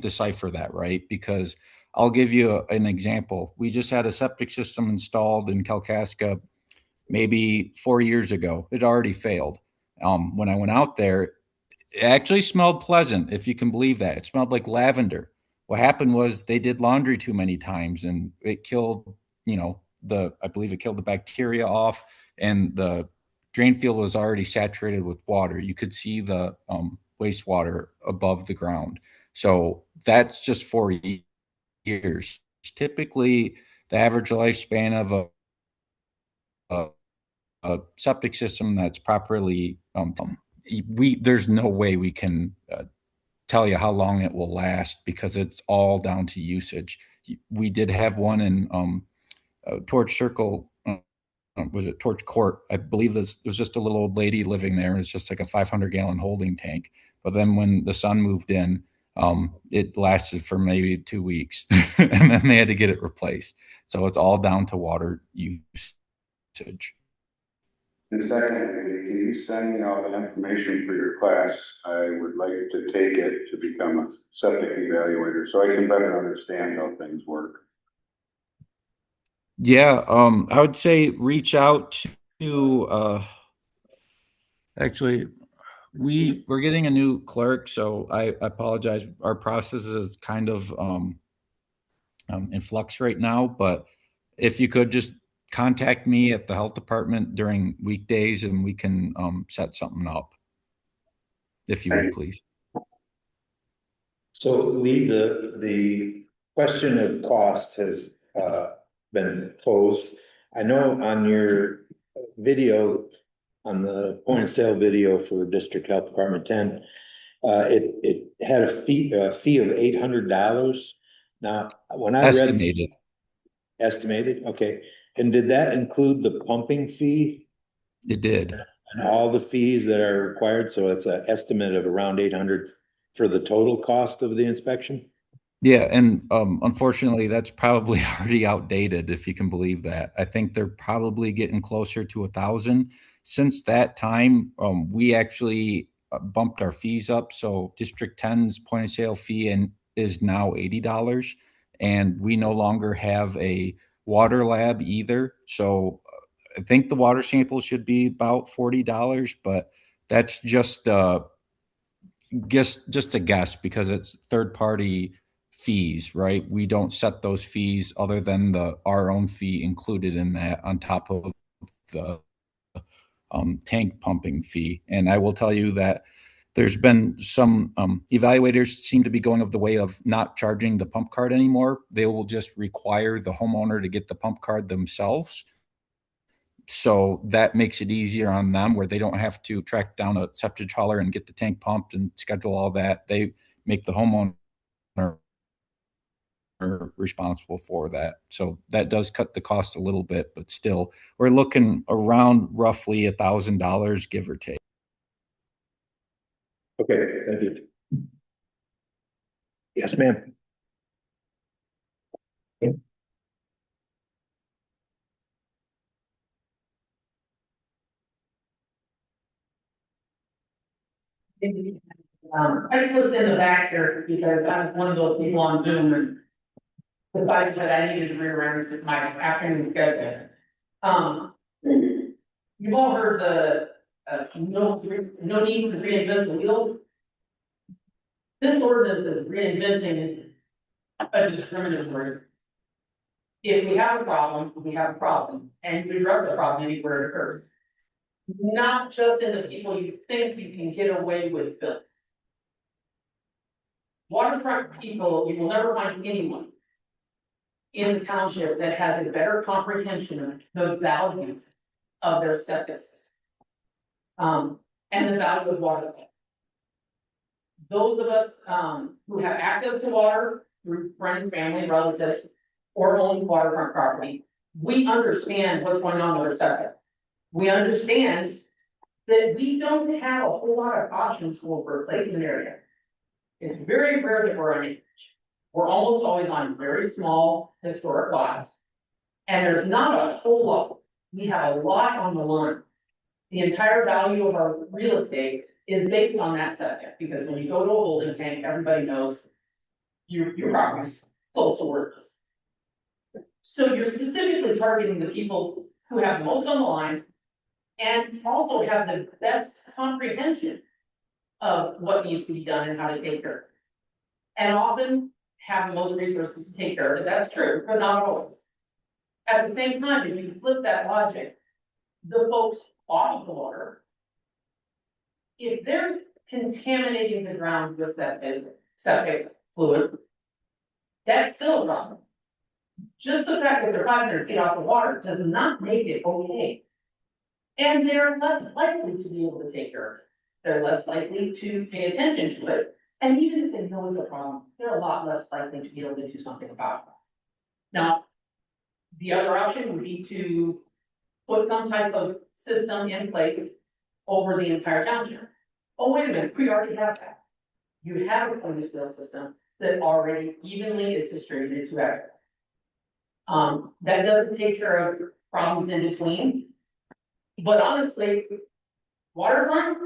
decipher that, right? Because I'll give you an example. We just had a septic system installed in Kalkaska maybe 4 years ago. It already failed. When I went out there, it actually smelled pleasant, if you can believe that. It smelled like lavender. What happened was they did laundry too many times, and it killed, I believe it killed the bacteria off, and the drain field was already saturated with water. You could see the wastewater above the ground. So that's just 4 years. Typically, the average lifespan of a septic system that's properly there's no way we can tell you how long it will last because it's all down to usage. We did have one in Torch Circle, was it Torch Court? I believe there was just a little old lady living there. It's just like a 500-gallon holding tank. But then when the son moved in, it lasted for maybe 2 weeks, and then they had to get it replaced. So it's all down to water usage. And secondly, can you send me all the information for your class? I would like to take it to become a septic evaluator so I can better understand how things work. Yeah, I would say reach out to actually we're getting a new clerk, so I apologize. Our process is kind of in flux right now, but if you could just contact me at the health department during weekdays and we can set something up, if you would, please. So Lee, the question of cost has been posed. I know on your video, on the point of sale video for District Health Department 10, it had a fee of $800. Now, when I read estimated, okay, and did that include the pumping fee? It did. And all the fees that are required, so it's an estimate of around 800 for the total cost of the inspection? Yeah, and unfortunately, that's probably already outdated, if you can believe that. I think they're probably getting closer to 1,000. Since that time, we actually bumped our fees up. So District 10's point of sale fee and is now $80, and we no longer have a water lab either. So I think the water sample should be about $40, but that's just a guess because it's third party fees, right? We don't set those fees other than our own fee included in that on top of the tank pumping fee. And I will tell you that there's been some evaluators seem to be going of the way of not charging the pump card anymore. They will just require the homeowner to get the pump card themselves. So that makes it easier on them where they don't have to track down a septic hauler and get the tank pumped and schedule all that. They make the homeowner responsible for that. So that does cut the cost a little bit, but still we're looking around roughly $1,000, give or take. Okay, thank you. Yes, ma'am. I slipped in the back here because I was one of those people on Zoom and decided that I needed to rearrange my afternoon schedule. You've all heard the, no need to reinvent the wheel. This ordinance is reinventing a discriminatory. If we have a problem, we have a problem, and we address the problem anywhere it occurs. Not just in the people you think you can get away with filling. Waterfront people, you will never find anyone in the township that has a better comprehension of the value of their septic system. And the value of water. Those of us, who have access to water through friends, family, relatives, or own waterfront property, we understand what's going on with our septic. We understand that we don't have a whole lot of options for replacement area. It's very rare that we're on acreage. We're almost always on very small historic lots. And there's not a whole lot. We have a lot on the line. The entire value of our real estate is based on that septic, because when you go to a holding tank, everybody knows your property's close to worthless. So you're specifically targeting the people who have the most on the line and also have the best comprehension of what needs to be done and how to take care of it. And often have the most resources to take care of it. That's true, but not always. At the same time, if you flip that logic, the folks off the water, if they're contaminating the ground with septic fluid, that's still a problem. Just the fact that they're 500 feet off the water does not make it okay. And they're less likely to be able to take care of it. They're less likely to pay attention to it. And even if they know it's a problem, they're a lot less likely to be able to do something about it. Now, the other option would be to put some type of system in place over the entire township. Oh, wait a minute, we already have that. You have a point of sale system that already evenly is distributed to everyone. That doesn't take care of problems in between. But honestly, waterfront,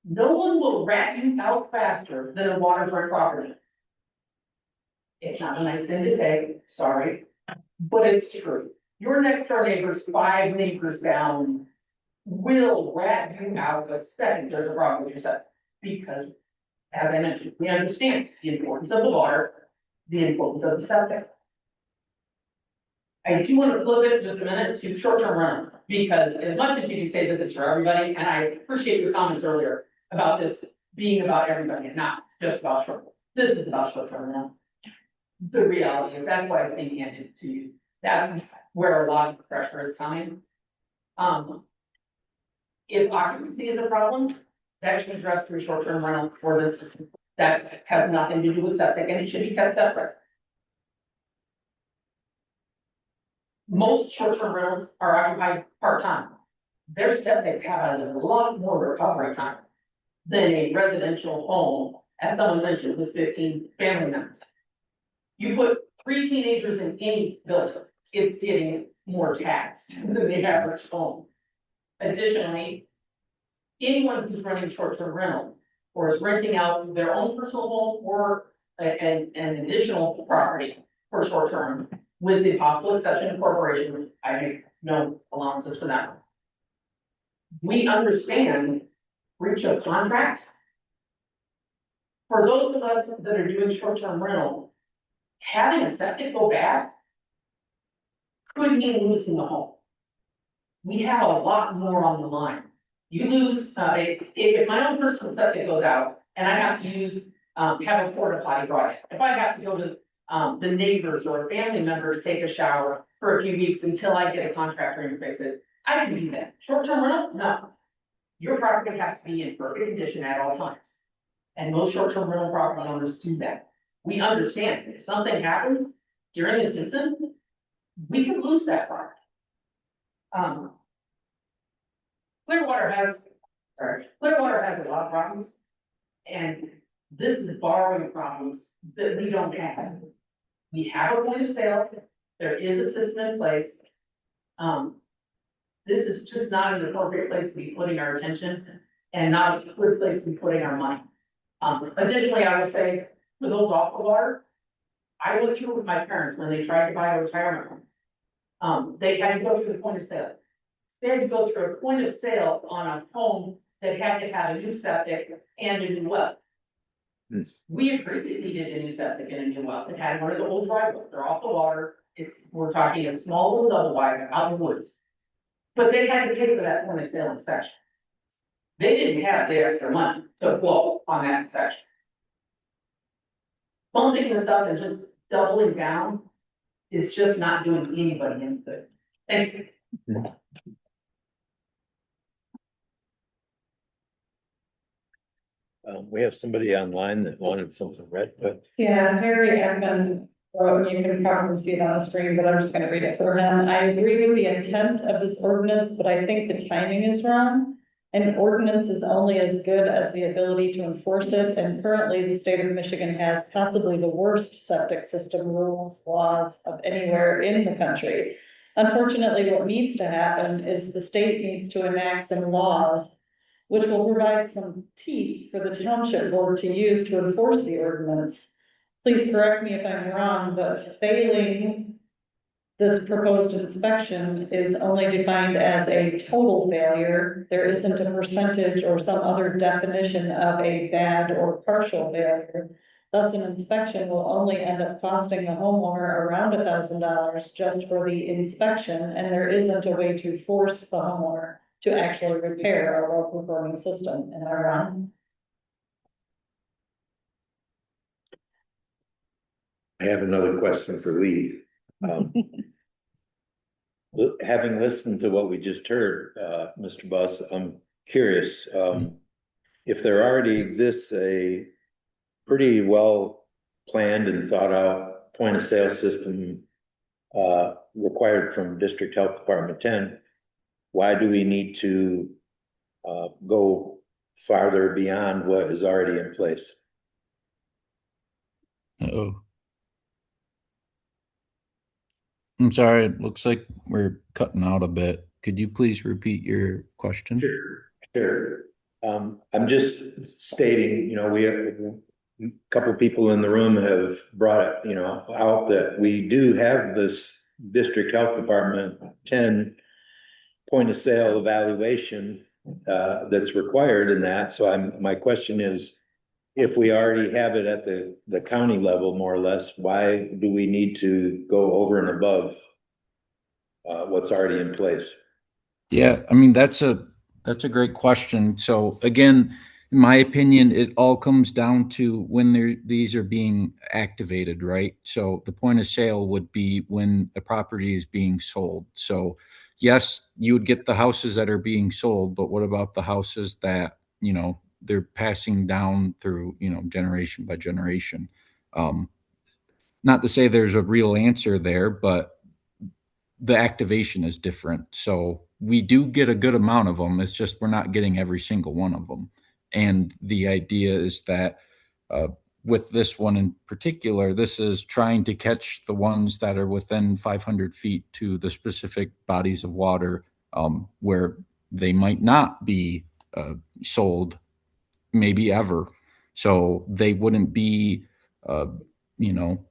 no one will rat you out faster than a waterfront property. It's not a nice thing to say, sorry, but it's true. Your next door neighbors, 5 neighbors down, will rat you out the second there's a problem with your stuff. Because, as I mentioned, we understand the importance of the water, the importance of the septic. I do want to flip it just a minute to short-term rentals, because as much as you can say this is for everybody, and I appreciate your comments earlier about this being about everybody and not just about short. This is about short-term rental. The reality is that's why it's being handed to you. That's where a lot of the pressure is coming. If occupancy is a problem, that should be addressed through short-term rental ordinance. That has nothing to do with septic, and it should be kept separate. Most short-term rentals are occupied part-time. Their septics have a lot more recovery time than a residential home, as someone mentioned, with 15 family members. You put 3 teenagers in any building, it's getting more taxed than the average home. Additionally, anyone who's running short-term rental or is renting out their own personal home or an additional property for short-term, with the possible exception of corporations, I make no allowances for that. We understand breach of contract. For those of us that are doing short-term rental, having a septic go bad could mean losing the home. We have a lot more on the line. You lose, if my own personal septic goes out and I have to use, have a porta potty brought in, if I have to go to the neighbors or a family member to take a shower for a few weeks until I get a contractor to fix it, I can do that. Short-term rental, no. Your property has to be in perfect condition at all times. And most short-term rental property owners do that. We understand if something happens during the season, we could lose that property. Clearwater has a lot of problems. And this is borrowing problems that we don't have. We have a point of sale, there is a system in place. This is just not an appropriate place to be putting our attention and not a good place to be putting our money. Additionally, I would say for those off the water, I went through with my parents when they tried to buy a retirement home. They had to go through the point of sale. They had to go through a point of sale on a home that had to have a new septic and a new well. We agreed it needed a new septic and a new well. It had one of the old driveways. They're off the water. We're talking a small little double wide out in the woods. But they had to pay for that point of sale inspection. They didn't have the extra money to blow on that inspection. Bumping this up and just doubling down is just not doing anybody any good. Thank you. We have somebody online that wanted something read, but Yeah, Harry Ekman wrote, and you can probably see it on the screen, but I'm just gonna read it for him. I agree with the intent of this ordinance, but I think the timing is wrong. An ordinance is only as good as the ability to enforce it, and currently the state of Michigan has possibly the worst septic system rules, laws of anywhere in the country. Unfortunately, what needs to happen is the state needs to enact some laws which will provide some teeth for the township board to use to enforce the ordinance. Please correct me if I'm wrong, but failing this proposed inspection is only defined as a total failure. There isn't a percentage or some other definition of a bad or partial failure. Thus, an inspection will only end up costing the homeowner around $1,000 just for the inspection, and there isn't a way to force the homeowner to actually repair a low-performing system. Am I wrong? I have another question for Lee. Having listened to what we just heard, Mr. Buss, I'm curious, if there already exists a pretty well planned and thought out point of sale system required from District Health Department 10, why do we need to go farther beyond what is already in place? Oh, I'm sorry. It looks like we're cutting out a bit. Could you please repeat your question? Sure. I'm just stating, we have a couple people in the room have brought it, out that we do have this District Health Department 10 point of sale evaluation that's required in that. So my question is, if we already have it at the county level, more or less, why do we need to go over and above what's already in place? Yeah, I mean, that's a great question. So again, in my opinion, it all comes down to when these are being activated, right? So the point of sale would be when a property is being sold. So yes, you would get the houses that are being sold, but what about the houses that, they're passing down through, generation by generation? Not to say there's a real answer there, but the activation is different. So we do get a good amount of them. It's just we're not getting every single one of them. And the idea is that with this one in particular, this is trying to catch the ones that are within 500 feet to the specific bodies of water where they might not be sold, maybe ever. So they wouldn't be, you know,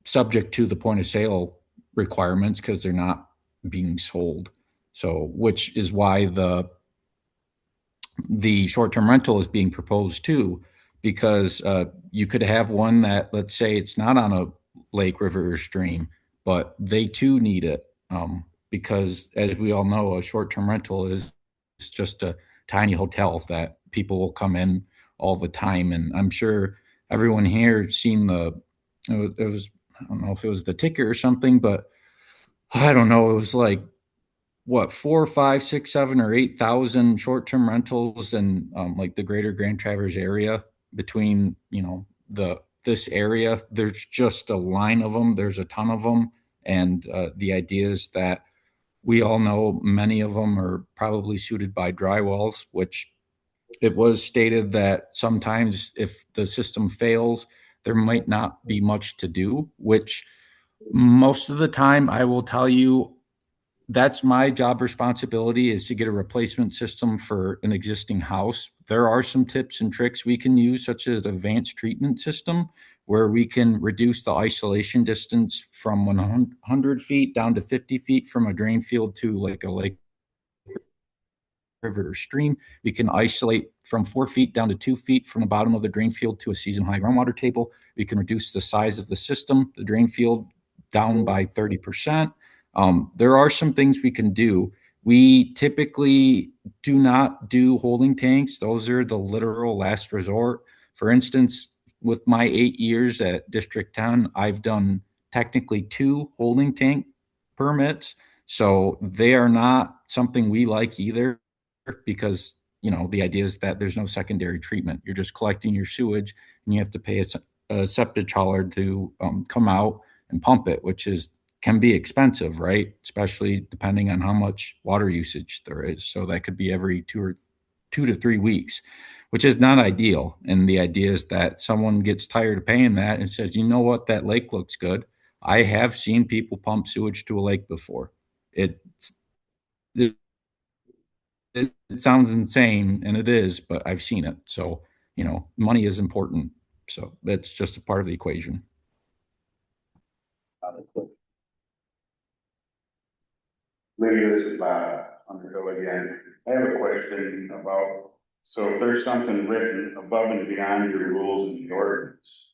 subject to the point of sale requirements because they're not being sold. So, which is why the short-term rental is being proposed too, because you could have one that, let's say it's not on a lake, river, or stream, but they too need it. Because as we all know, a short-term rental is just a tiny hotel that people will come in all the time. And I'm sure everyone here has seen it was, I don't know if it was the ticker or something, but I don't know. It was like what, 4, 5, 6, 7, or 8,000 short-term rentals in like the greater Grand Traverse area between, the this area. There's just a line of them. There's a ton of them. And the idea is that we all know many of them are probably suited by drywalls, which it was stated that sometimes if the system fails, there might not be much to do, which most of the time I will tell you that's my job responsibility is to get a replacement system for an existing house. There are some tips and tricks we can use, such as advanced treatment system, where we can reduce the isolation distance from 100 feet down to 50 feet from a drain field to like a lake, river, or stream. We can isolate from 4 feet down to 2 feet from the bottom of the drain field to a season high groundwater table. We can reduce the size of the system, the drain field, down by 30%. There are some things we can do. We typically do not do holding tanks. Those are the literal last resort. For instance, with my 8 years at District 10, I've done technically 2 holding tank permits. So they are not something we like either because, the idea is that there's no secondary treatment. You're just collecting your sewage and you have to pay a septic hauler to come out and pump it, which can be expensive, right? Especially depending on how much water usage there is. So that could be every 2 to 3 weeks, which is not ideal. And the idea is that someone gets tired of paying that and says, you know what, that lake looks good. I have seen people pump sewage to a lake before. It it, it sounds insane, and it is, but I've seen it. So, money is important. So that's just a part of the equation. Lee, this is Bob Underhill again. I have a question about, so if there's something written above and beyond your rules in the ordinance,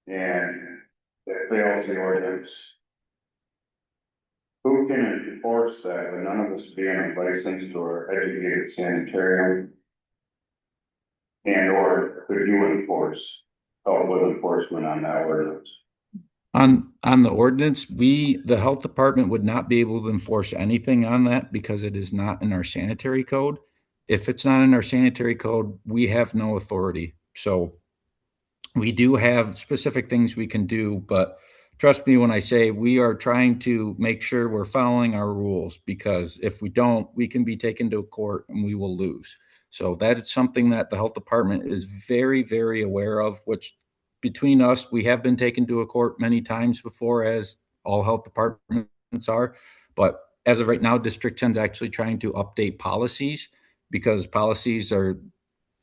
and that fails the ordinance, who can enforce that when none of us being a licensed or educated sanitarian? And or could you help with enforcement on that ordinance? On the ordinance, the health department would not be able to enforce anything on that because it is not in our sanitary code. If it's not in our sanitary code, we have no authority. So we do have specific things we can do, but trust me when I say we are trying to make sure we're following our rules, because if we don't, we can be taken to court and we will lose. So that is something that the health department is very, very aware of, which between us, we have been taken to a court many times before, as all health departments are. But as of right now, District 10 is actually trying to update policies, because policies are,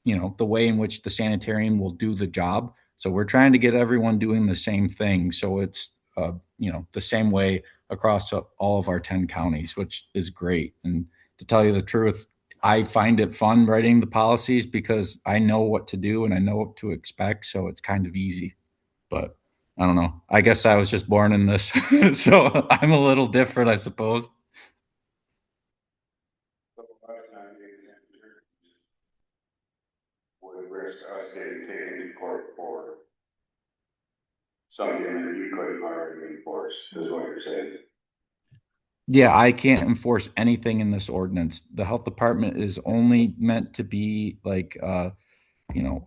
the way in which the sanitarian will do the job. So we're trying to get everyone doing the same thing. So it's, the same way across all of our 10 counties, which is great. And to tell you the truth, I find it fun writing the policies because I know what to do and I know what to expect. So it's kind of easy, but I don't know. I guess I was just born in this. So I'm a little different, I suppose. Would risk us getting taken to court for something that you couldn't already enforce, is what you're saying? Yeah, I can't enforce anything in this ordinance. The health department is only meant to be like,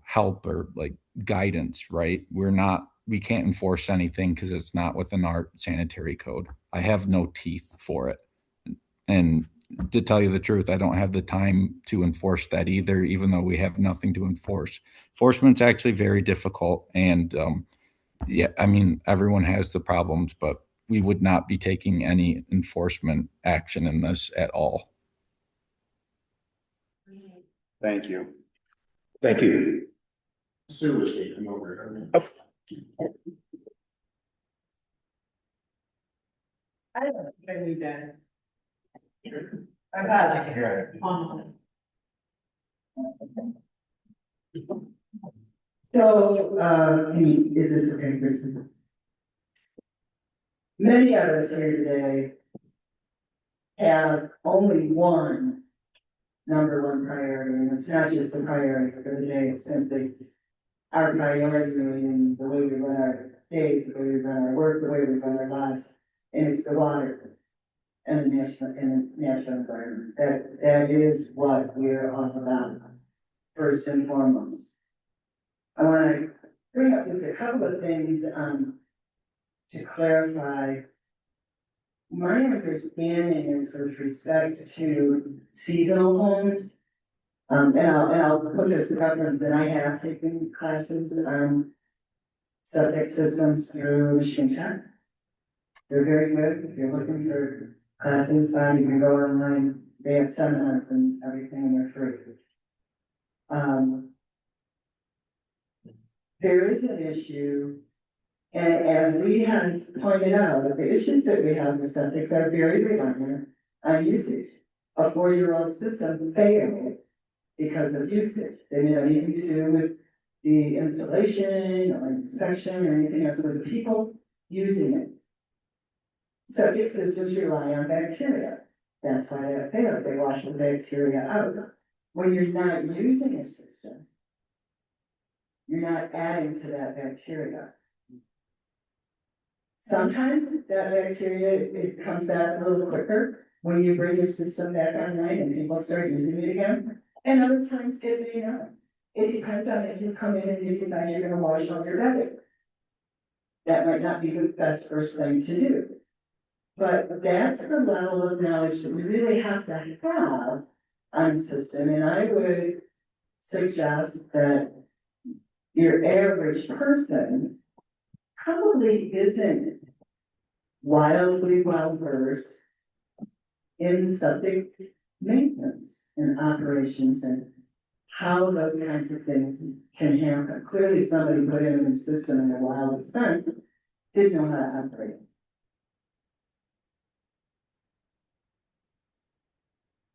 help or like guidance, right? We can't enforce anything because it's not within our sanitary code. I have no teeth for it. And to tell you the truth, I don't have the time to enforce that either, even though we have nothing to enforce. Enforcement's actually very difficult. And yeah, I mean, everyone has the problems, but we would not be taking any enforcement action in this at all. Thank you. Thank you. Sue was taking over. I don't know, maybe then. I'd like to hear it. So, is this okay, Kristen? Many of us here today have only one number one priority, and it's not just the priority for the day, it's simply our priority in the way we run our days, the way we run our work, the way we run our lives, and it's the water and the natural environment. That is what we're all about, first and foremost. I want to bring up just a couple of things to clarify. My understanding is with respect to seasonal homes, and I'll put this in reference that I have taken classes on septic systems through Michigan Tech. They're very good. If you're looking for classes, you can go online. They have seminars and everything, and they're free. There is an issue, and as we have pointed out, that the issues that we have with septic are very redundant on usage. A 4-year-old system failed because of usage. They didn't have anything to do with the installation or inspection or anything else. It was the people using it. Septic systems rely on bacteria. That's why they fail. They wash the bacteria out. When you're not using a system, you're not adding to that bacteria. Sometimes that bacteria, it comes back a little quicker when you bring your system back online and people start using it again. And other times it may not. It depends on if you come in and you decide you're gonna wash all your bedding. That might not be the best first thing to do. But that's the level of knowledge that we really have to have on a system. And I would suggest that your average person probably isn't wildly well versed in septic maintenance and operations and how those kinds of things can happen. Clearly, somebody put in a new system in a wild expense, didn't know how to operate.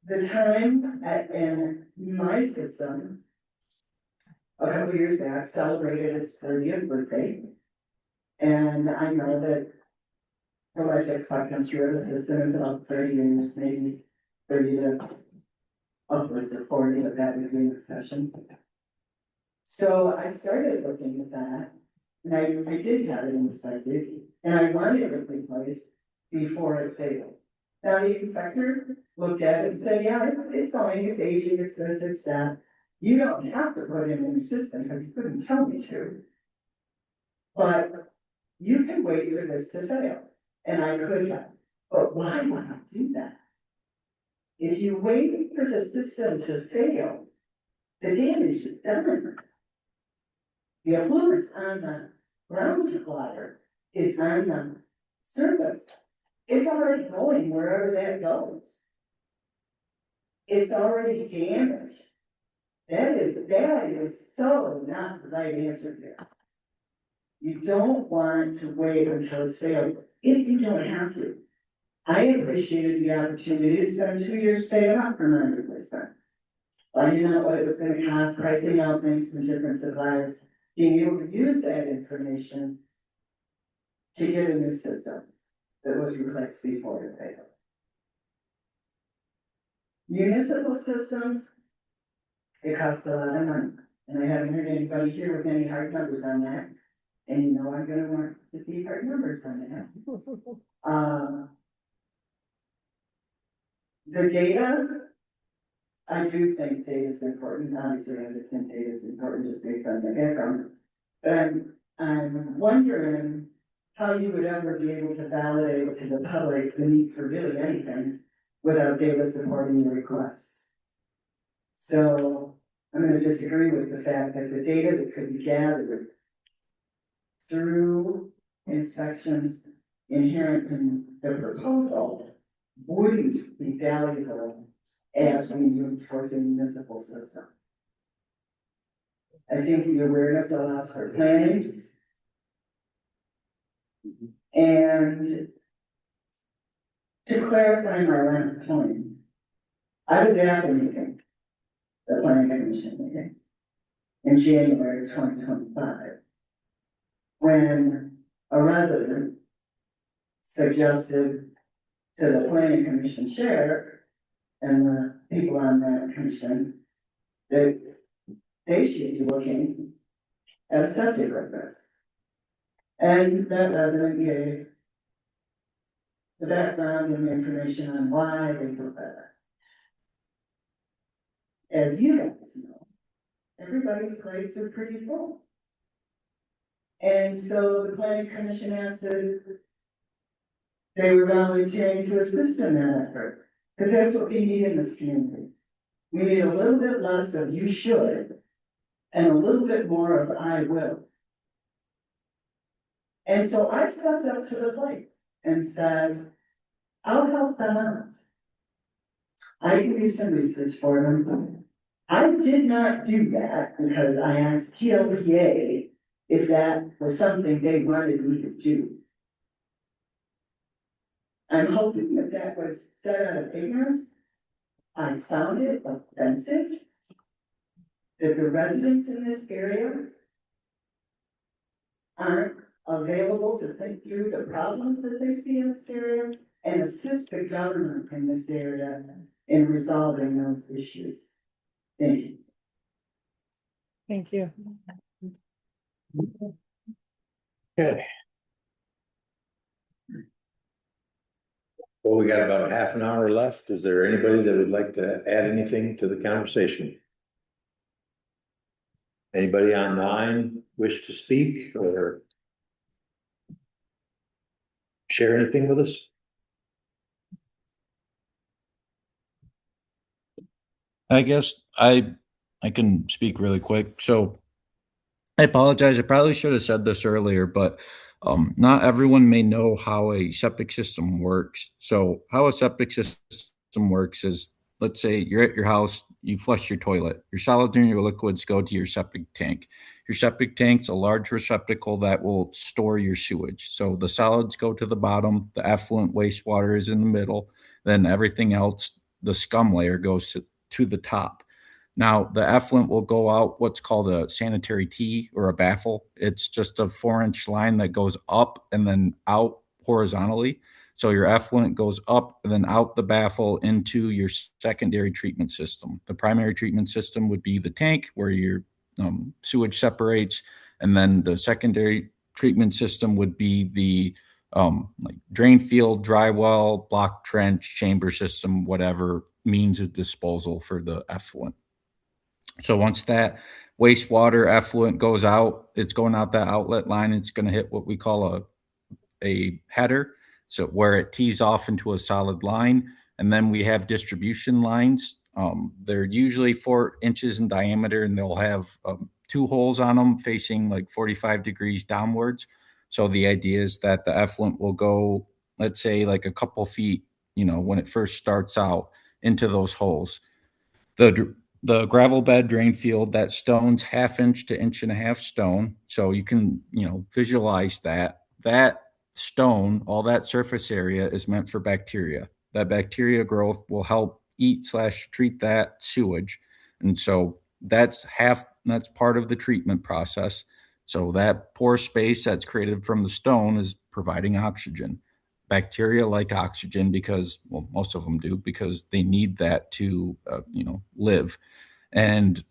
The time in my system, a couple of years back, celebrated its 30th birthday. And I know that the life expectancy of the system is about 30 years, maybe 30 to upwards of 40, but that would be an exception. So I started looking at that, and I did have it inspected, and I wanted it replaced before it failed. Now the inspector looked at it and said, yeah, it's fine, it's aging, it's this, it's that. You don't have to put in a new system because you couldn't tell me to. But you can wait for this to fail. And I could have. But why would I do that? If you wait for the system to fail, the damage is done. The affluence on the groundwater is on the surface. It's already going wherever that goes. It's already damaged. That is so not the right answer here. You don't want to wait until it's failed if you don't have to. I appreciated the opportunity to spend 2 years staying up for my replacement. Finding out what it was going to cost, pricing out things from different suppliers, being able to use that information to get a new system that was replaced before it failed. Municipal systems, it costs a lot of money. And I haven't heard anybody here with any hard numbers on that. And you know I'm gonna want to see hard numbers on that. The data, I do think data is important. Obviously, I think data is important just based on the background. But I'm wondering how you would ever be able to validate to the public the need for really anything without data supporting the requests. So I'm gonna disagree with the fact that the data that could be gathered through inspections inherent in the proposal wouldn't be valuable as we move towards a municipal system. I think the awareness allows for planning. And to clarify my last point, I was at the meeting, the planning commission meeting, in January of 2025, when a resident suggested to the planning commission chair and the people on that commission that they should be looking at a septic request. And that resident gave the background and the information on why they put that. As you guys know, everybody's plates are pretty full. And so the planning commission asked if they were volunteering to assist in that effort, because that's what we need in this community. We need a little bit less of you should, and a little bit more of I will. And so I stepped up to the plate and said, I'll help them out. I can do some research for them. I did not do that because I asked TLPA if that was something they wanted me to do. I'm hoping that that was said out of ignorance. I found it offensive that the residents in this area aren't available to think through the problems that they see in this area and assist the government in this area in resolving those issues. Thank you. Thank you. Okay. Well, we got about a half an hour left. Is there anybody that would like to add anything to the conversation? Anybody online wish to speak or share anything with us? I guess I can speak really quick. So I apologize. I probably should have said this earlier, but not everyone may know how a septic system works. So how a septic system works is, let's say you're at your house, you flush your toilet, your solids and your liquids go to your septic tank. Your septic tank's a large receptacle that will store your sewage. So the solids go to the bottom, the effluent wastewater is in the middle, then everything else, the scum layer goes to the top. Now, the effluent will go out what's called a sanitary tee or a baffle. It's just a 4-inch line that goes up and then out horizontally. So your effluent goes up and then out the baffle into your secondary treatment system. The primary treatment system would be the tank where your sewage separates, and then the secondary treatment system would be the like drain field, dry well, block trench, chamber system, whatever means of disposal for the effluent. So once that wastewater effluent goes out, it's going out that outlet line. It's going to hit what we call a header. So where it tees off into a solid line. And then we have distribution lines. They're usually 4 inches in diameter, and they'll have 2 holes on them facing like 45 degrees downwards. So the idea is that the effluent will go, let's say, like a couple feet, when it first starts out into those holes. The gravel bed drain field, that stone's 1/2 inch to 1.5 inch stone. So you can, visualize that stone, all that surface area is meant for bacteria. That bacteria growth will help eat/treat that sewage. And so that's part of the treatment process. So that pore space that's created from the stone is providing oxygen. Bacteria like oxygen because, well, most of them do, because they need that to, live. And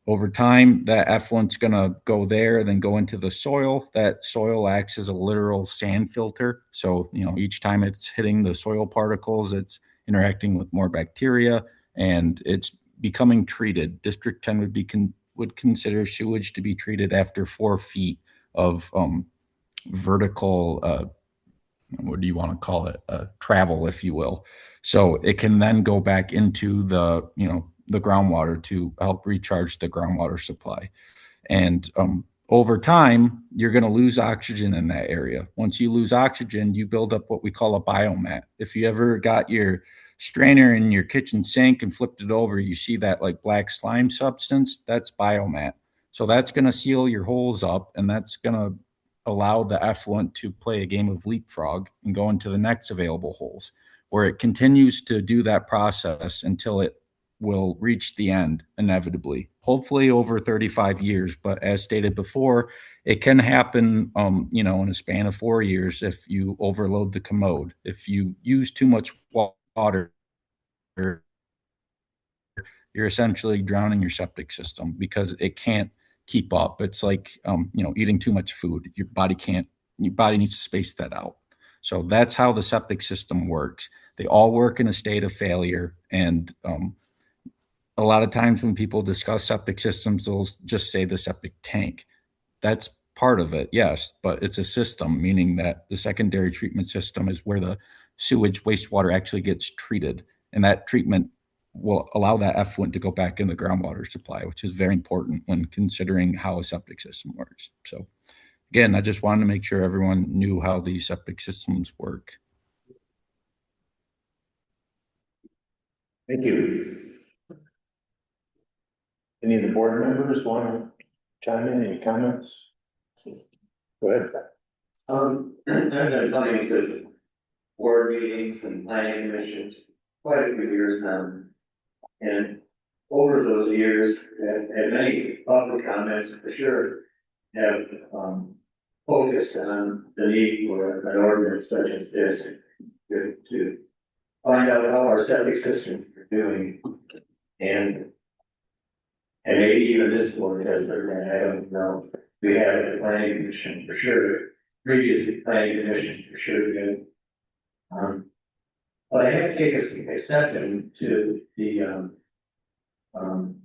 over time, that effluent's going to go there, then go into the soil. That soil acts as a literal sand filter. So, each time it's hitting the soil particles, it's interacting with more bacteria, and it's becoming treated. District 10 would consider sewage to be treated after 4 feet of vertical, what do you want to call it? Travel, if you will. So it can then go back into the, the groundwater to help recharge the groundwater supply. And over time, you're going to lose oxygen in that area. Once you lose oxygen, you build up what we call a biomat. If you ever got your strainer in your kitchen sink and flipped it over, you see that like black slime substance, that's biomat. So that's going to seal your holes up, and that's going to allow the effluent to play a game of leapfrog and go into the next available holes, where it continues to do that process until it will reach the end inevitably, hopefully over 35 years. But as stated before, it can happen, in a span of 4 years if you overload the commode. If you use too much water, you're essentially drowning your septic system because it can't keep up. It's like, eating too much food. Your body needs to space that out. So that's how the septic system works. They all work in a state of failure. And a lot of times when people discuss septic systems, they'll just say the septic tank. That's part of it, yes, but it's a system, meaning that the secondary treatment system is where the sewage wastewater actually gets treated. And that treatment will allow that effluent to go back in the groundwater supply, which is very important when considering how a septic system works. So again, I just wanted to make sure everyone knew how these septic systems work. Thank you. Any of the board members want to chime in, any comments? Go ahead. I've been coming to board meetings and planning commissions quite a few years now. And over those years, and many public comments for sure have focused on the need for an ordinance such as this to find out how our septic systems are doing. And maybe even this board has their, I don't know. We have a planning commission for sure. Previously planning commission for sure did. But I have to take exception to the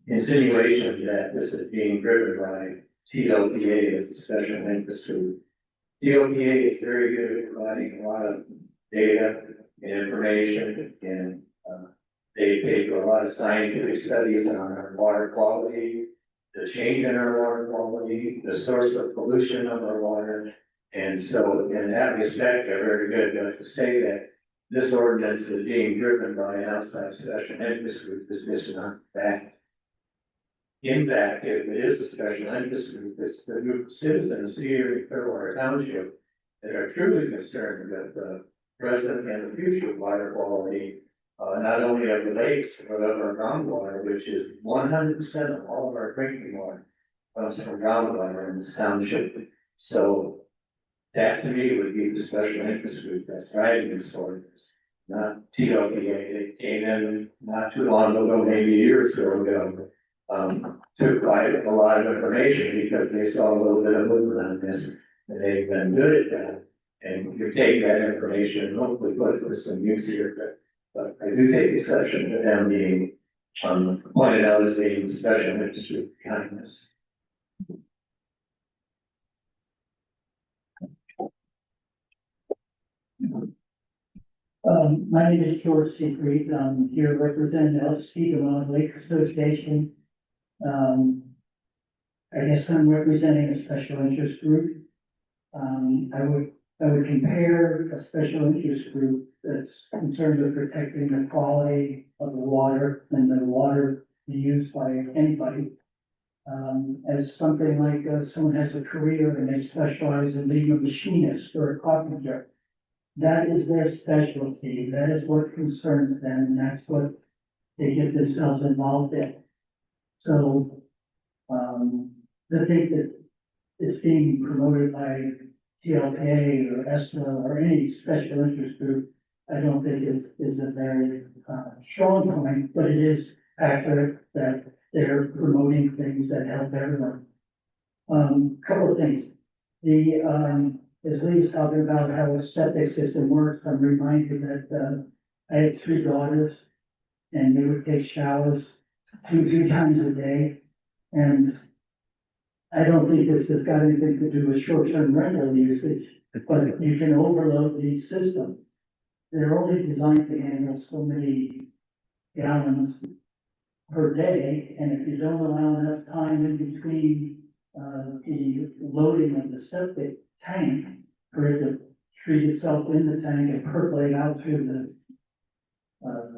insinuation that this is being driven by TLPA as a special interest group. TLPA is very good at providing a lot of data and information, and they pay for a lot of scientific studies on our water quality, the change in our water quality, the source of pollution of our water. And so in that respect, they're very good. But to say that this ordinance is being driven by an outside special interest group is just not fact. In fact, if it is a special interest group, it's the group of citizens here in Clearwater Township that are truly concerned with the present and the future water quality, not only of the lakes, but of our groundwater, which is 100% of all of our drinking water comes from groundwater in this township. So that to me would be the special interest group that's driving this ordinance, not TLPA. They came in not too long ago, maybe a year or so ago, to provide a lot of information because they saw a little bit of movement on this, and they've been good at that. And you take that information and hopefully put it to some use here. But I do take exception to them being pointed out as being special interest group behind this. My name is George Seacrete. I'm here representing the Lake Association. I guess I'm representing a special interest group. I would compare a special interest group that's concerned with protecting the quality of the water and the water used by anybody. As something like someone has a career and they specialize in being a machinist or a carpenter. That is their specialty. That is what concerns them, and that's what they get themselves involved in. So, to think that it's being promoted by TLPA or ESTA or any special interest group, I don't think is a very strong point, but it is accurate that they're promoting things that help everyone. Couple of things. As Lee was talking about how a septic system works, I'm reminded that I had 3 daughters and they would take showers 2-3 times a day. And I don't think this has got anything to do with short-term rental usage, but you can overload the system. they're only designed to handle so many gallons per day, and if you don't allow enough time in between, the loading of the septic tank for it to treat itself in the tank and percolate out through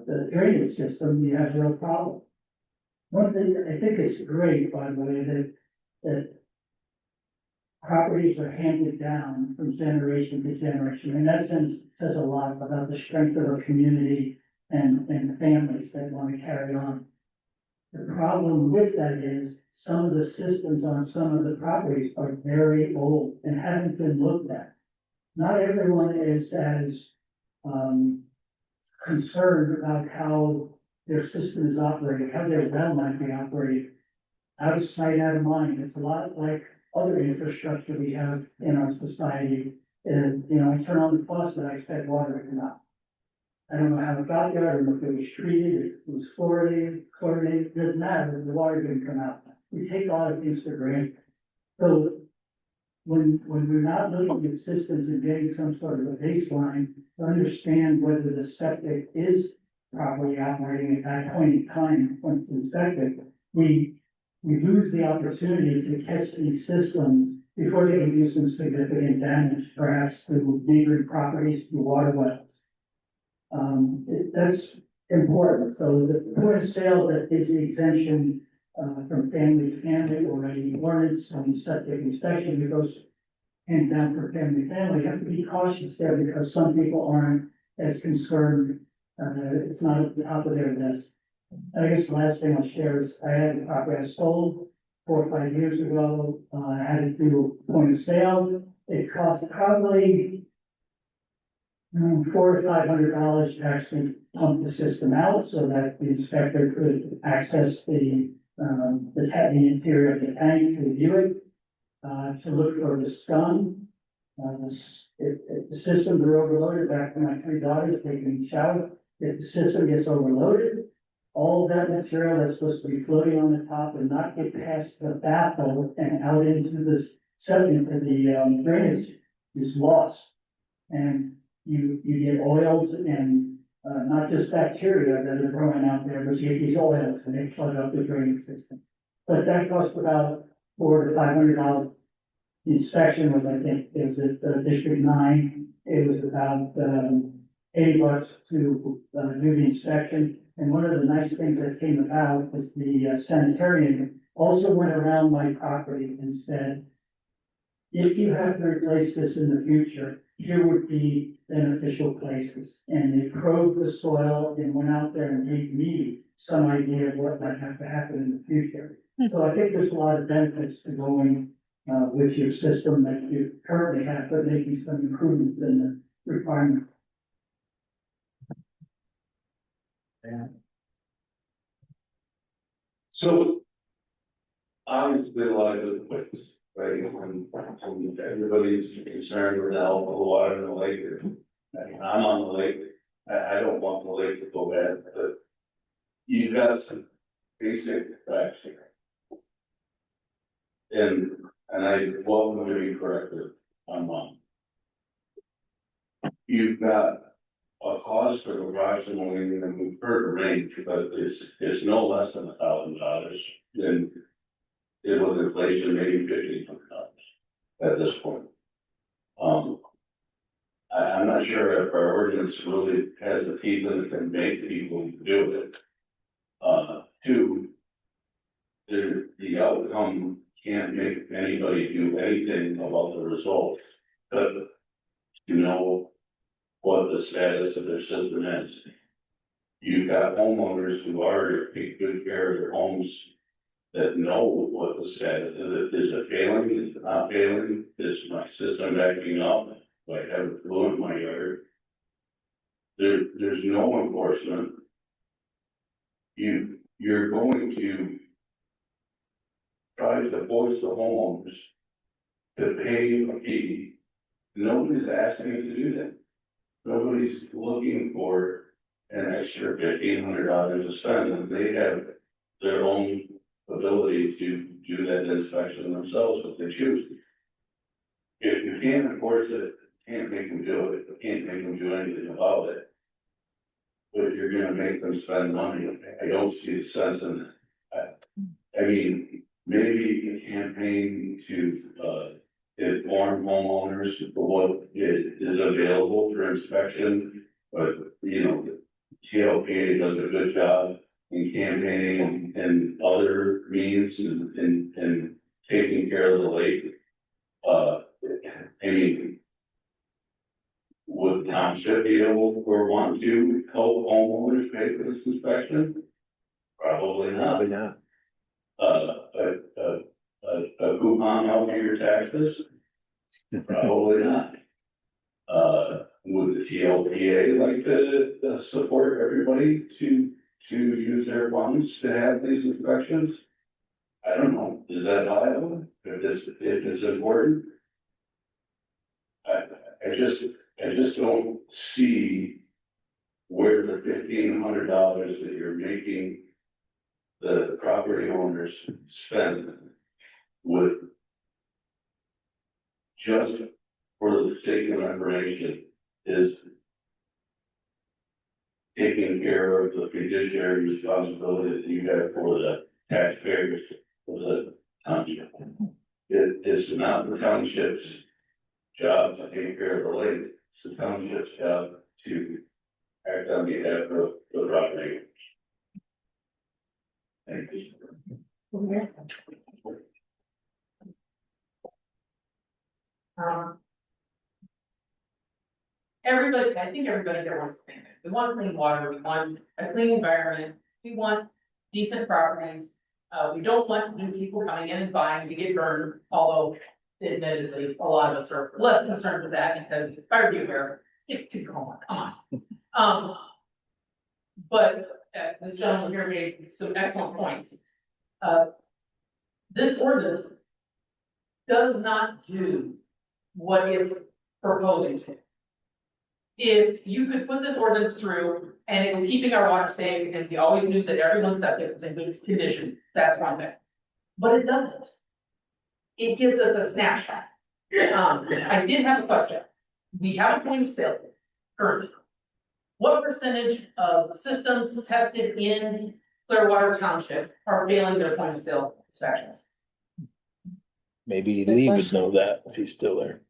the drainage system, you have no problem. One thing, I think it's great, by the way, that properties are handed down from generation to generation. In that sense, it says a lot about the strength of a community and families that want to carry on. The problem with that is some of the systems on some of the properties are very old and haven't been looked at. Not everyone is as, concerned about how their system is operating, how their well might be operating. Out of sight, out of mind. It's a lot like other infrastructure we have in our society. And, you know, I turn on the faucet, I expect water to come out. I don't know how it got there, I don't know if it was treated, if it was chlorinated, doesn't matter, the water didn't come out. We take a lot of things for granted. So when we're not looking at systems and getting some sort of a baseline to understand whether the septic is properly operating at that point in time, when it's inspected, we lose the opportunity to catch these systems before they can do some significant damage, perhaps to neighboring properties, to water wells. That's important. So the point of sale that is the exemption from family to family, or any ordinance on septic inspection that goes hand down for family to family, you have to be cautious there because some people aren't as concerned. It's not at the top of their list. I guess the last thing I'll share is I had a property I sold 4 or 5 years ago. I had to do a point of sale. It cost probably $400 to $500 to actually pump the system out so that the inspector could access the interior of the tank to view it, to look for the scum. If the systems are overloaded, back to my 3 daughters taking a shower, if the system gets overloaded, all that material that's supposed to be floating on the top and not get past the baffle and out into this into the drainage is lost. And you get oils and not just bacteria that are growing out there, but you get these oils and they flood up the drainage system. But that cost about $400 to $500. The inspection was, I think, it was at District 9. It was about $80 to do the inspection. And one of the nice things that came about was the sanitarian also went around my property and said, if you have to replace this in the future, here would be beneficial places. And they probed the soil and went out there and gave me some idea of what might have to happen in the future. So I think there's a lot of benefits to going with your system that you currently have, but making some improvements in the requirements. Yeah. So obviously a lot of good points, right? When everybody's concerned with the health of the water in the lake. And I'm on the lake. I don't want the lake to go bad, but you've got some basic facts here. And I welcome to be corrected on mine. You've got a cost of approximately, and we've heard a range, but it's no less than $1,000. Then it was inflation, maybe $1,500 at this point. I'm not sure if our ordinance really has the teeth that it can make people do it. Two, the outcome can't make anybody do anything about the results, but you know what the status of their system is. You've got homeowners who already take good care of their homes that know what the status is. Is it failing? Is it not failing? Is my system backing up? Do I have a fluid in my yard? There's no enforcement. You're going to try to force the homeowners to pay a fee. Nobody's asking you to do that. Nobody's looking for an extra $1,500 to spend, and they have their own ability to do that inspection themselves if they choose. If you can't enforce it, can't make them do it, you can't make them do anything about it. But if you're gonna make them spend money, I don't see the sense in it. I mean, maybe a campaign to, inform homeowners for what is available for inspection. But, you know, TLPA does a good job in campaigning and other means and taking care of the lake. I mean, would township be able or want to help homeowners pay for this inspection? Probably not. Probably not. A coupon out for your taxes? Probably not. Would the TLPA like to support everybody to use their funds to have these inspections? I don't know. Is that viable? If it's important? I just don't see where the $1,500 that you're making the property owners spend would just for the sake of information is taking care of the fiduciary responsibility that you have for the taxpayers of the township. It's not the township's job to take care of the lake. It's the township's job to act on behalf of the property. Thank you. Everybody, I think everybody here wants the same thing. We want clean water, we want a clean environment, we want decent properties. We don't want new people coming in and buying to get burned, although admittedly, a lot of us are less concerned with that because fire here, get to your home, come on. But this gentleman here made some excellent points. This ordinance does not do what it's proposing to. If you could put this ordinance through and it was keeping our water safe and we always knew that everyone's septic was in good condition, that's one thing. But it doesn't. It gives us a snapshot. I did have a question. We have a point of sale currently. What percentage of systems tested in Clearwater Township are failing their point of sale inspections? Maybe Lee would know that if he's still there.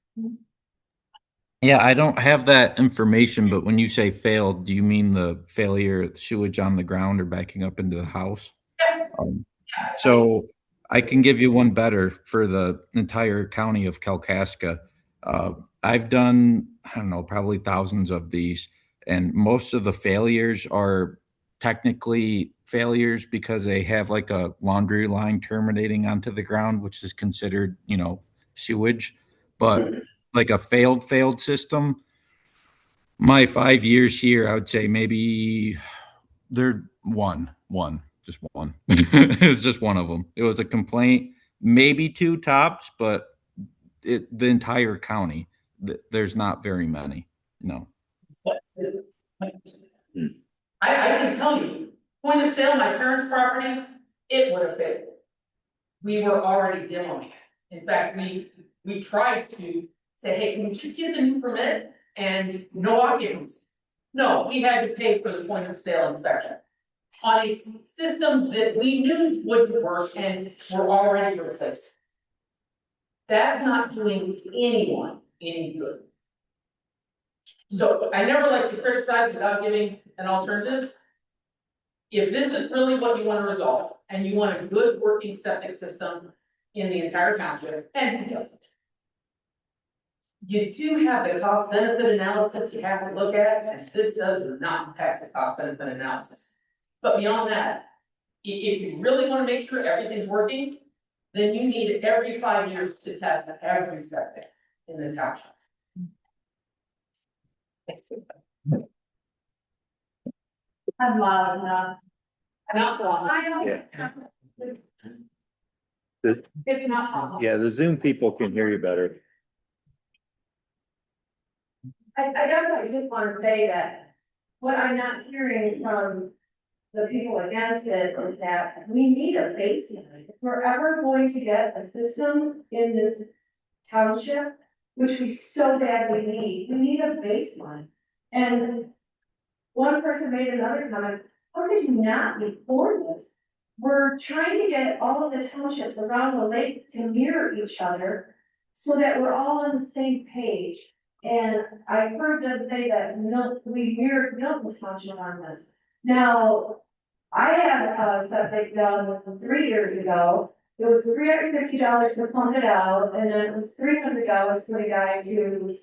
Yeah, I don't have that information, but when you say failed, do you mean the failure of sewage on the ground or backing up into the house? So I can give you one better for the entire county of Kalkaska. I've done, I don't know, probably thousands of these, and most of the failures are technically failures because they have like a laundry line terminating onto the ground, which is considered, sewage. But like a failed system, my 5 years here, I would say maybe they're just one. It was just one of them. It was a complaint, maybe two tops, but the entire county, there's not very many. No. I can tell you, point of sale, my parents' property, it would have failed. We were already demoing it. In fact, we tried to say, hey, can we just get the new permit and no occupancy? No, we had to pay for the point of sale inspection on a system that we knew wouldn't work and were already replaced. That's not doing anyone any good. So I never like to criticize without giving an alternative. If this is really what you want to resolve and you want a good working septic system in the entire township, and who doesn't? You do have the cost benefit analysis you have to look at, and this does not pass the cost benefit analysis. But beyond that, if you really want to make sure everything's working, then you need every 5 years to test every septic in the township. I'm loud enough. Not long. Yeah. It's not long. Yeah, the Zoom people can hear you better. I guess I just want to say that what I'm not hearing from the people against it is that we need a baseline. If we're ever going to get a system in this township, which we so badly need. We need a baseline. And one person made another comment, how could you not be for this? We're trying to get all of the townships around the lake to mirror each other so that we're all on the same page. And I heard them say that we mirrored Milton Township on this. Now, I had a septic done 3 years ago. It was $350 to pump it out, and then it was $300 for the guy to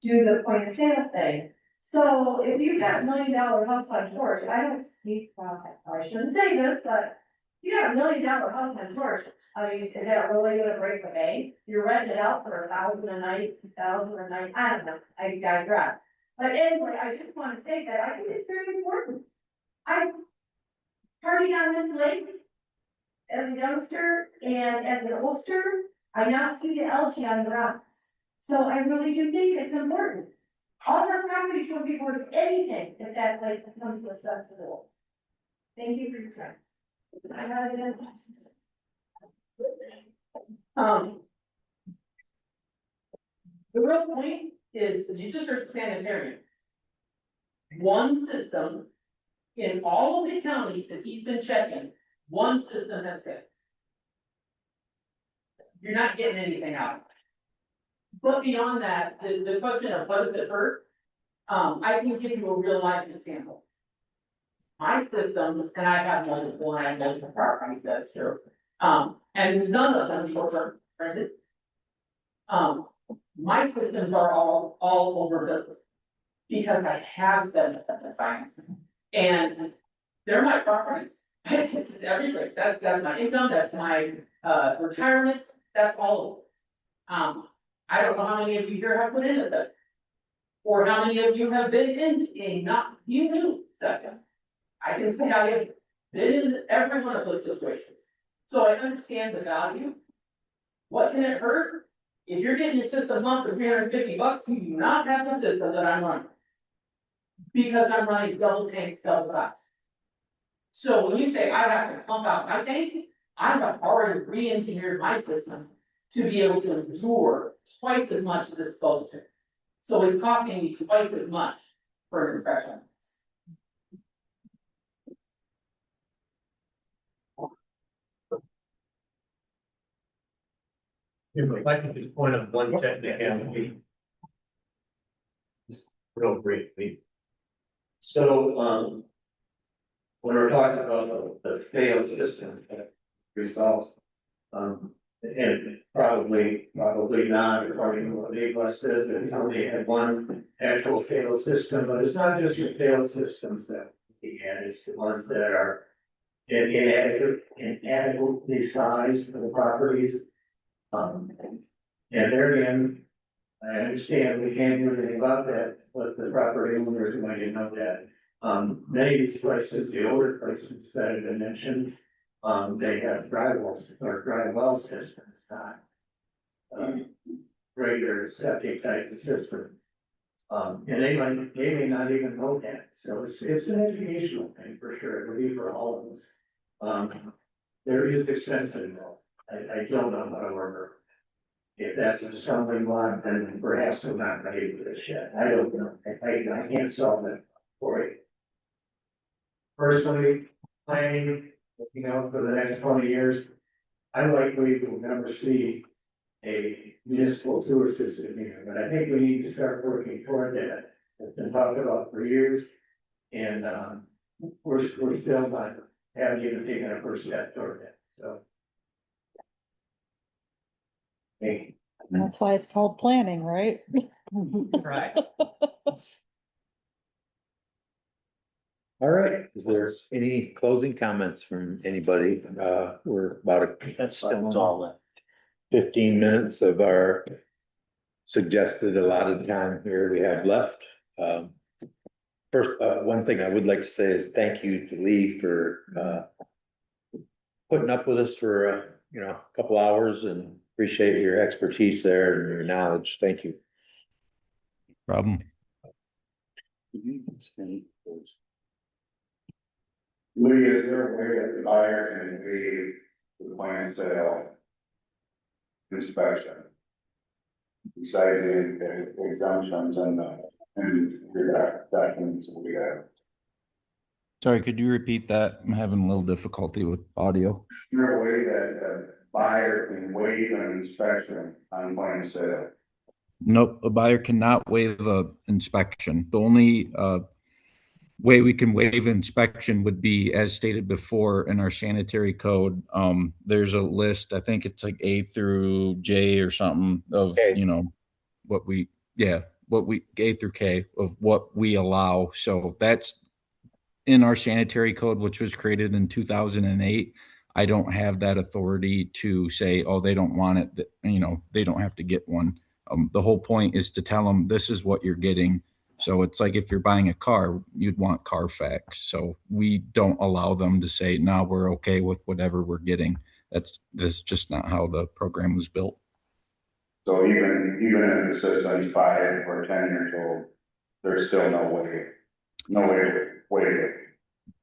do the point of sale thing. So if you've got $1 million house on Torch, I don't speak, well, I shouldn't say this, but you got $1 million house on Torch. I mean, is that really gonna break the bank? You're renting it out for $1,000 a night, $2,000 a night, I don't know, I digress. But anyway, I just wanna say that I think it's very important. I partied on this lake as a youngster and as an oldster. I now see the algae on the rocks. So I really do think it's important. All our properties will be worth anything if that lake becomes accessible. Thank you for your time. I have it. The real point is, you just heard sanitarian. One system in all of the counties that he's been checking, one system has failed. You're not getting anything out. But beyond that, the question of what does it hurt? I can give you a real life example. My systems, and I have multiple, and I have multiple property sets too. And none of them short-term rented. My systems are all overbuilt because I have spent the science, and they're my properties. It's everything. That's my income. That's my retirement. That's all of it. I don't know how many of you here have put in a septic, or how many of you have been in a not you knew septic. I can say I have been in every one of those situations, so I understand the value. What can it hurt? If you're getting your system month for $350, you do not have the system that I'm running, because I'm running double tanks, double size. So when you say I have to pump out my tank, I have already re-engineered my system to be able to endure twice as much as it's supposed to. So it's costing me twice as much for an inspection. If I could just point out one technicality. Just real briefly. So, when we're talking about the failed system that resolved, and probably not, according to what Dave West says, that he's only had one actual failed system, but it's not just the failed systems that he had, it's the ones that are inadequately sized for the properties. And there again, I understand we can't do anything about that, but the property owners might not know that. Many of these places, the older places that have been mentioned, they have dry wells or dry well systems, not regular septic type of system. And they may not even know that. So it's an educational thing for sure. It would be for all of us. There is expense involved. I don't know how to work. If that's a stumbling block, then perhaps we're not ready for this yet. I don't know. I can't solve that for you. Personally, planning, for the next 20 years, I likely will never see a municipal sewer system here, but I think we need to start working toward that. It's been talked about for years, and we're still not haven't even taken a first step toward that. So. Hey. That's why it's called planning, right? Right. All right, is there any closing comments from anybody? We're about That's all left. 15 minutes of our suggested allotted time here we have left. First, one thing I would like to say is thank you to Lee for putting up with us for a couple hours, and appreciate your expertise there and your knowledge. Thank you. Problem. Lee, is there a way that the buyer can waive the plan sale inspection? besides the exemptions and your documents that we have. Sorry, could you repeat that? I'm having a little difficulty with audio. Your way that a buyer can waive an inspection on point of sale. Nope, a buyer cannot waive a inspection. The only way we can waive inspection would be as stated before in our sanitary code. There's a list, I think it's like A through J or something of, Okay. you know, what we A through K of what we allow. So that's in our sanitary code, which was created in 2008. I don't have that authority to say, oh, they don't want it, you know, they don't have to get one. The whole point is to tell them this is what you're getting. So it's like if you're buying a car, you'd want Carfax. So we don't allow them to say, no, we're okay with whatever we're getting. That's just not how the program was built. So even if the system's 5 or 10 years old, there's still no way to waive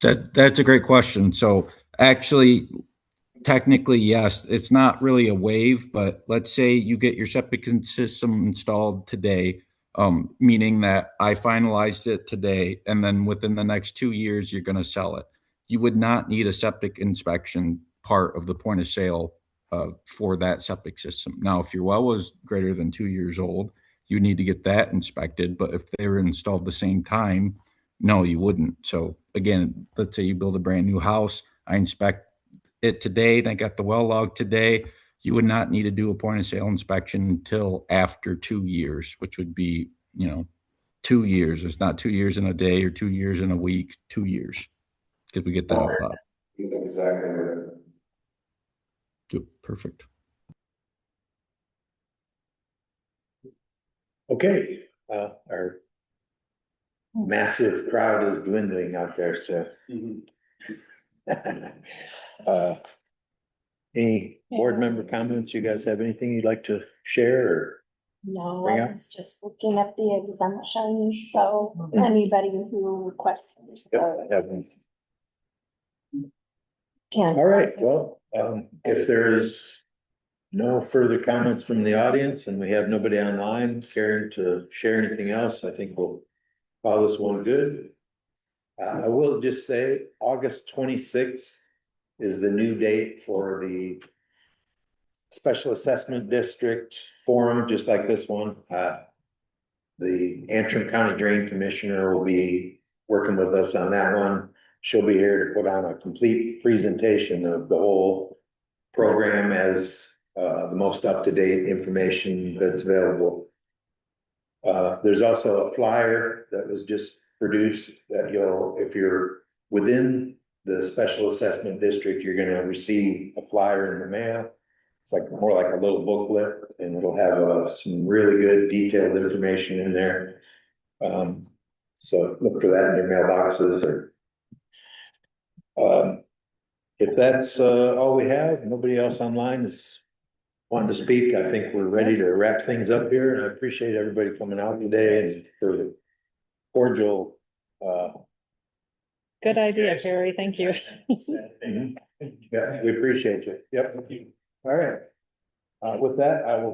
it. That's a great question. So actually, technically, yes, it's not really a waive, but let's say you get your septic system installed today, meaning that I finalized it today, and then within the next 2 years, you're going to sell it. You would not need a septic inspection part of the point of sale for that septic system. Now, if your well was greater than 2 years old, you need to get that inspected. But if they were installed the same time, no, you wouldn't. So again, let's say you build a brand new house, I inspect it today, and I got the well log today. You would not need to do a point of sale inspection until after 2 years, which would be, 2 years. It's not 2 years in a day or 2 years in a week, 2 years. Because we get that a lot. Exactly right. Good. Perfect. Okay, our massive crowd is dwindling out there, so. Any board member comments? You guys have anything you'd like to share or? No, bring I up? was just looking at the exemptions, so anybody who questions. Yep, haven't. Can. All right, well, if there is no further comments from the audience and we have nobody online caring to share anything else, I think we'll call this one good. I will just say August 26th is the new date for the Special Assessment District Forum, just like this one. The Antrim County Drain Commissioner will be working with us on that one. She'll be here to put on a complete presentation of the whole program as the most up-to-date information that's available. There's also a flyer that was just produced that if you're within the Special Assessment District, you're gonna receive a flyer in the mail. It's like more like a little booklet, and it'll have some really good detailed information in there. So look for that in your mailboxes or. If that's all we have, nobody else online is wanting to speak, I think we're ready to wrap things up here, and I appreciate everybody coming out today and for the cordial. Good idea, Barry. Thank you. Yeah, we appreciate you. Yep. All right. With that, I will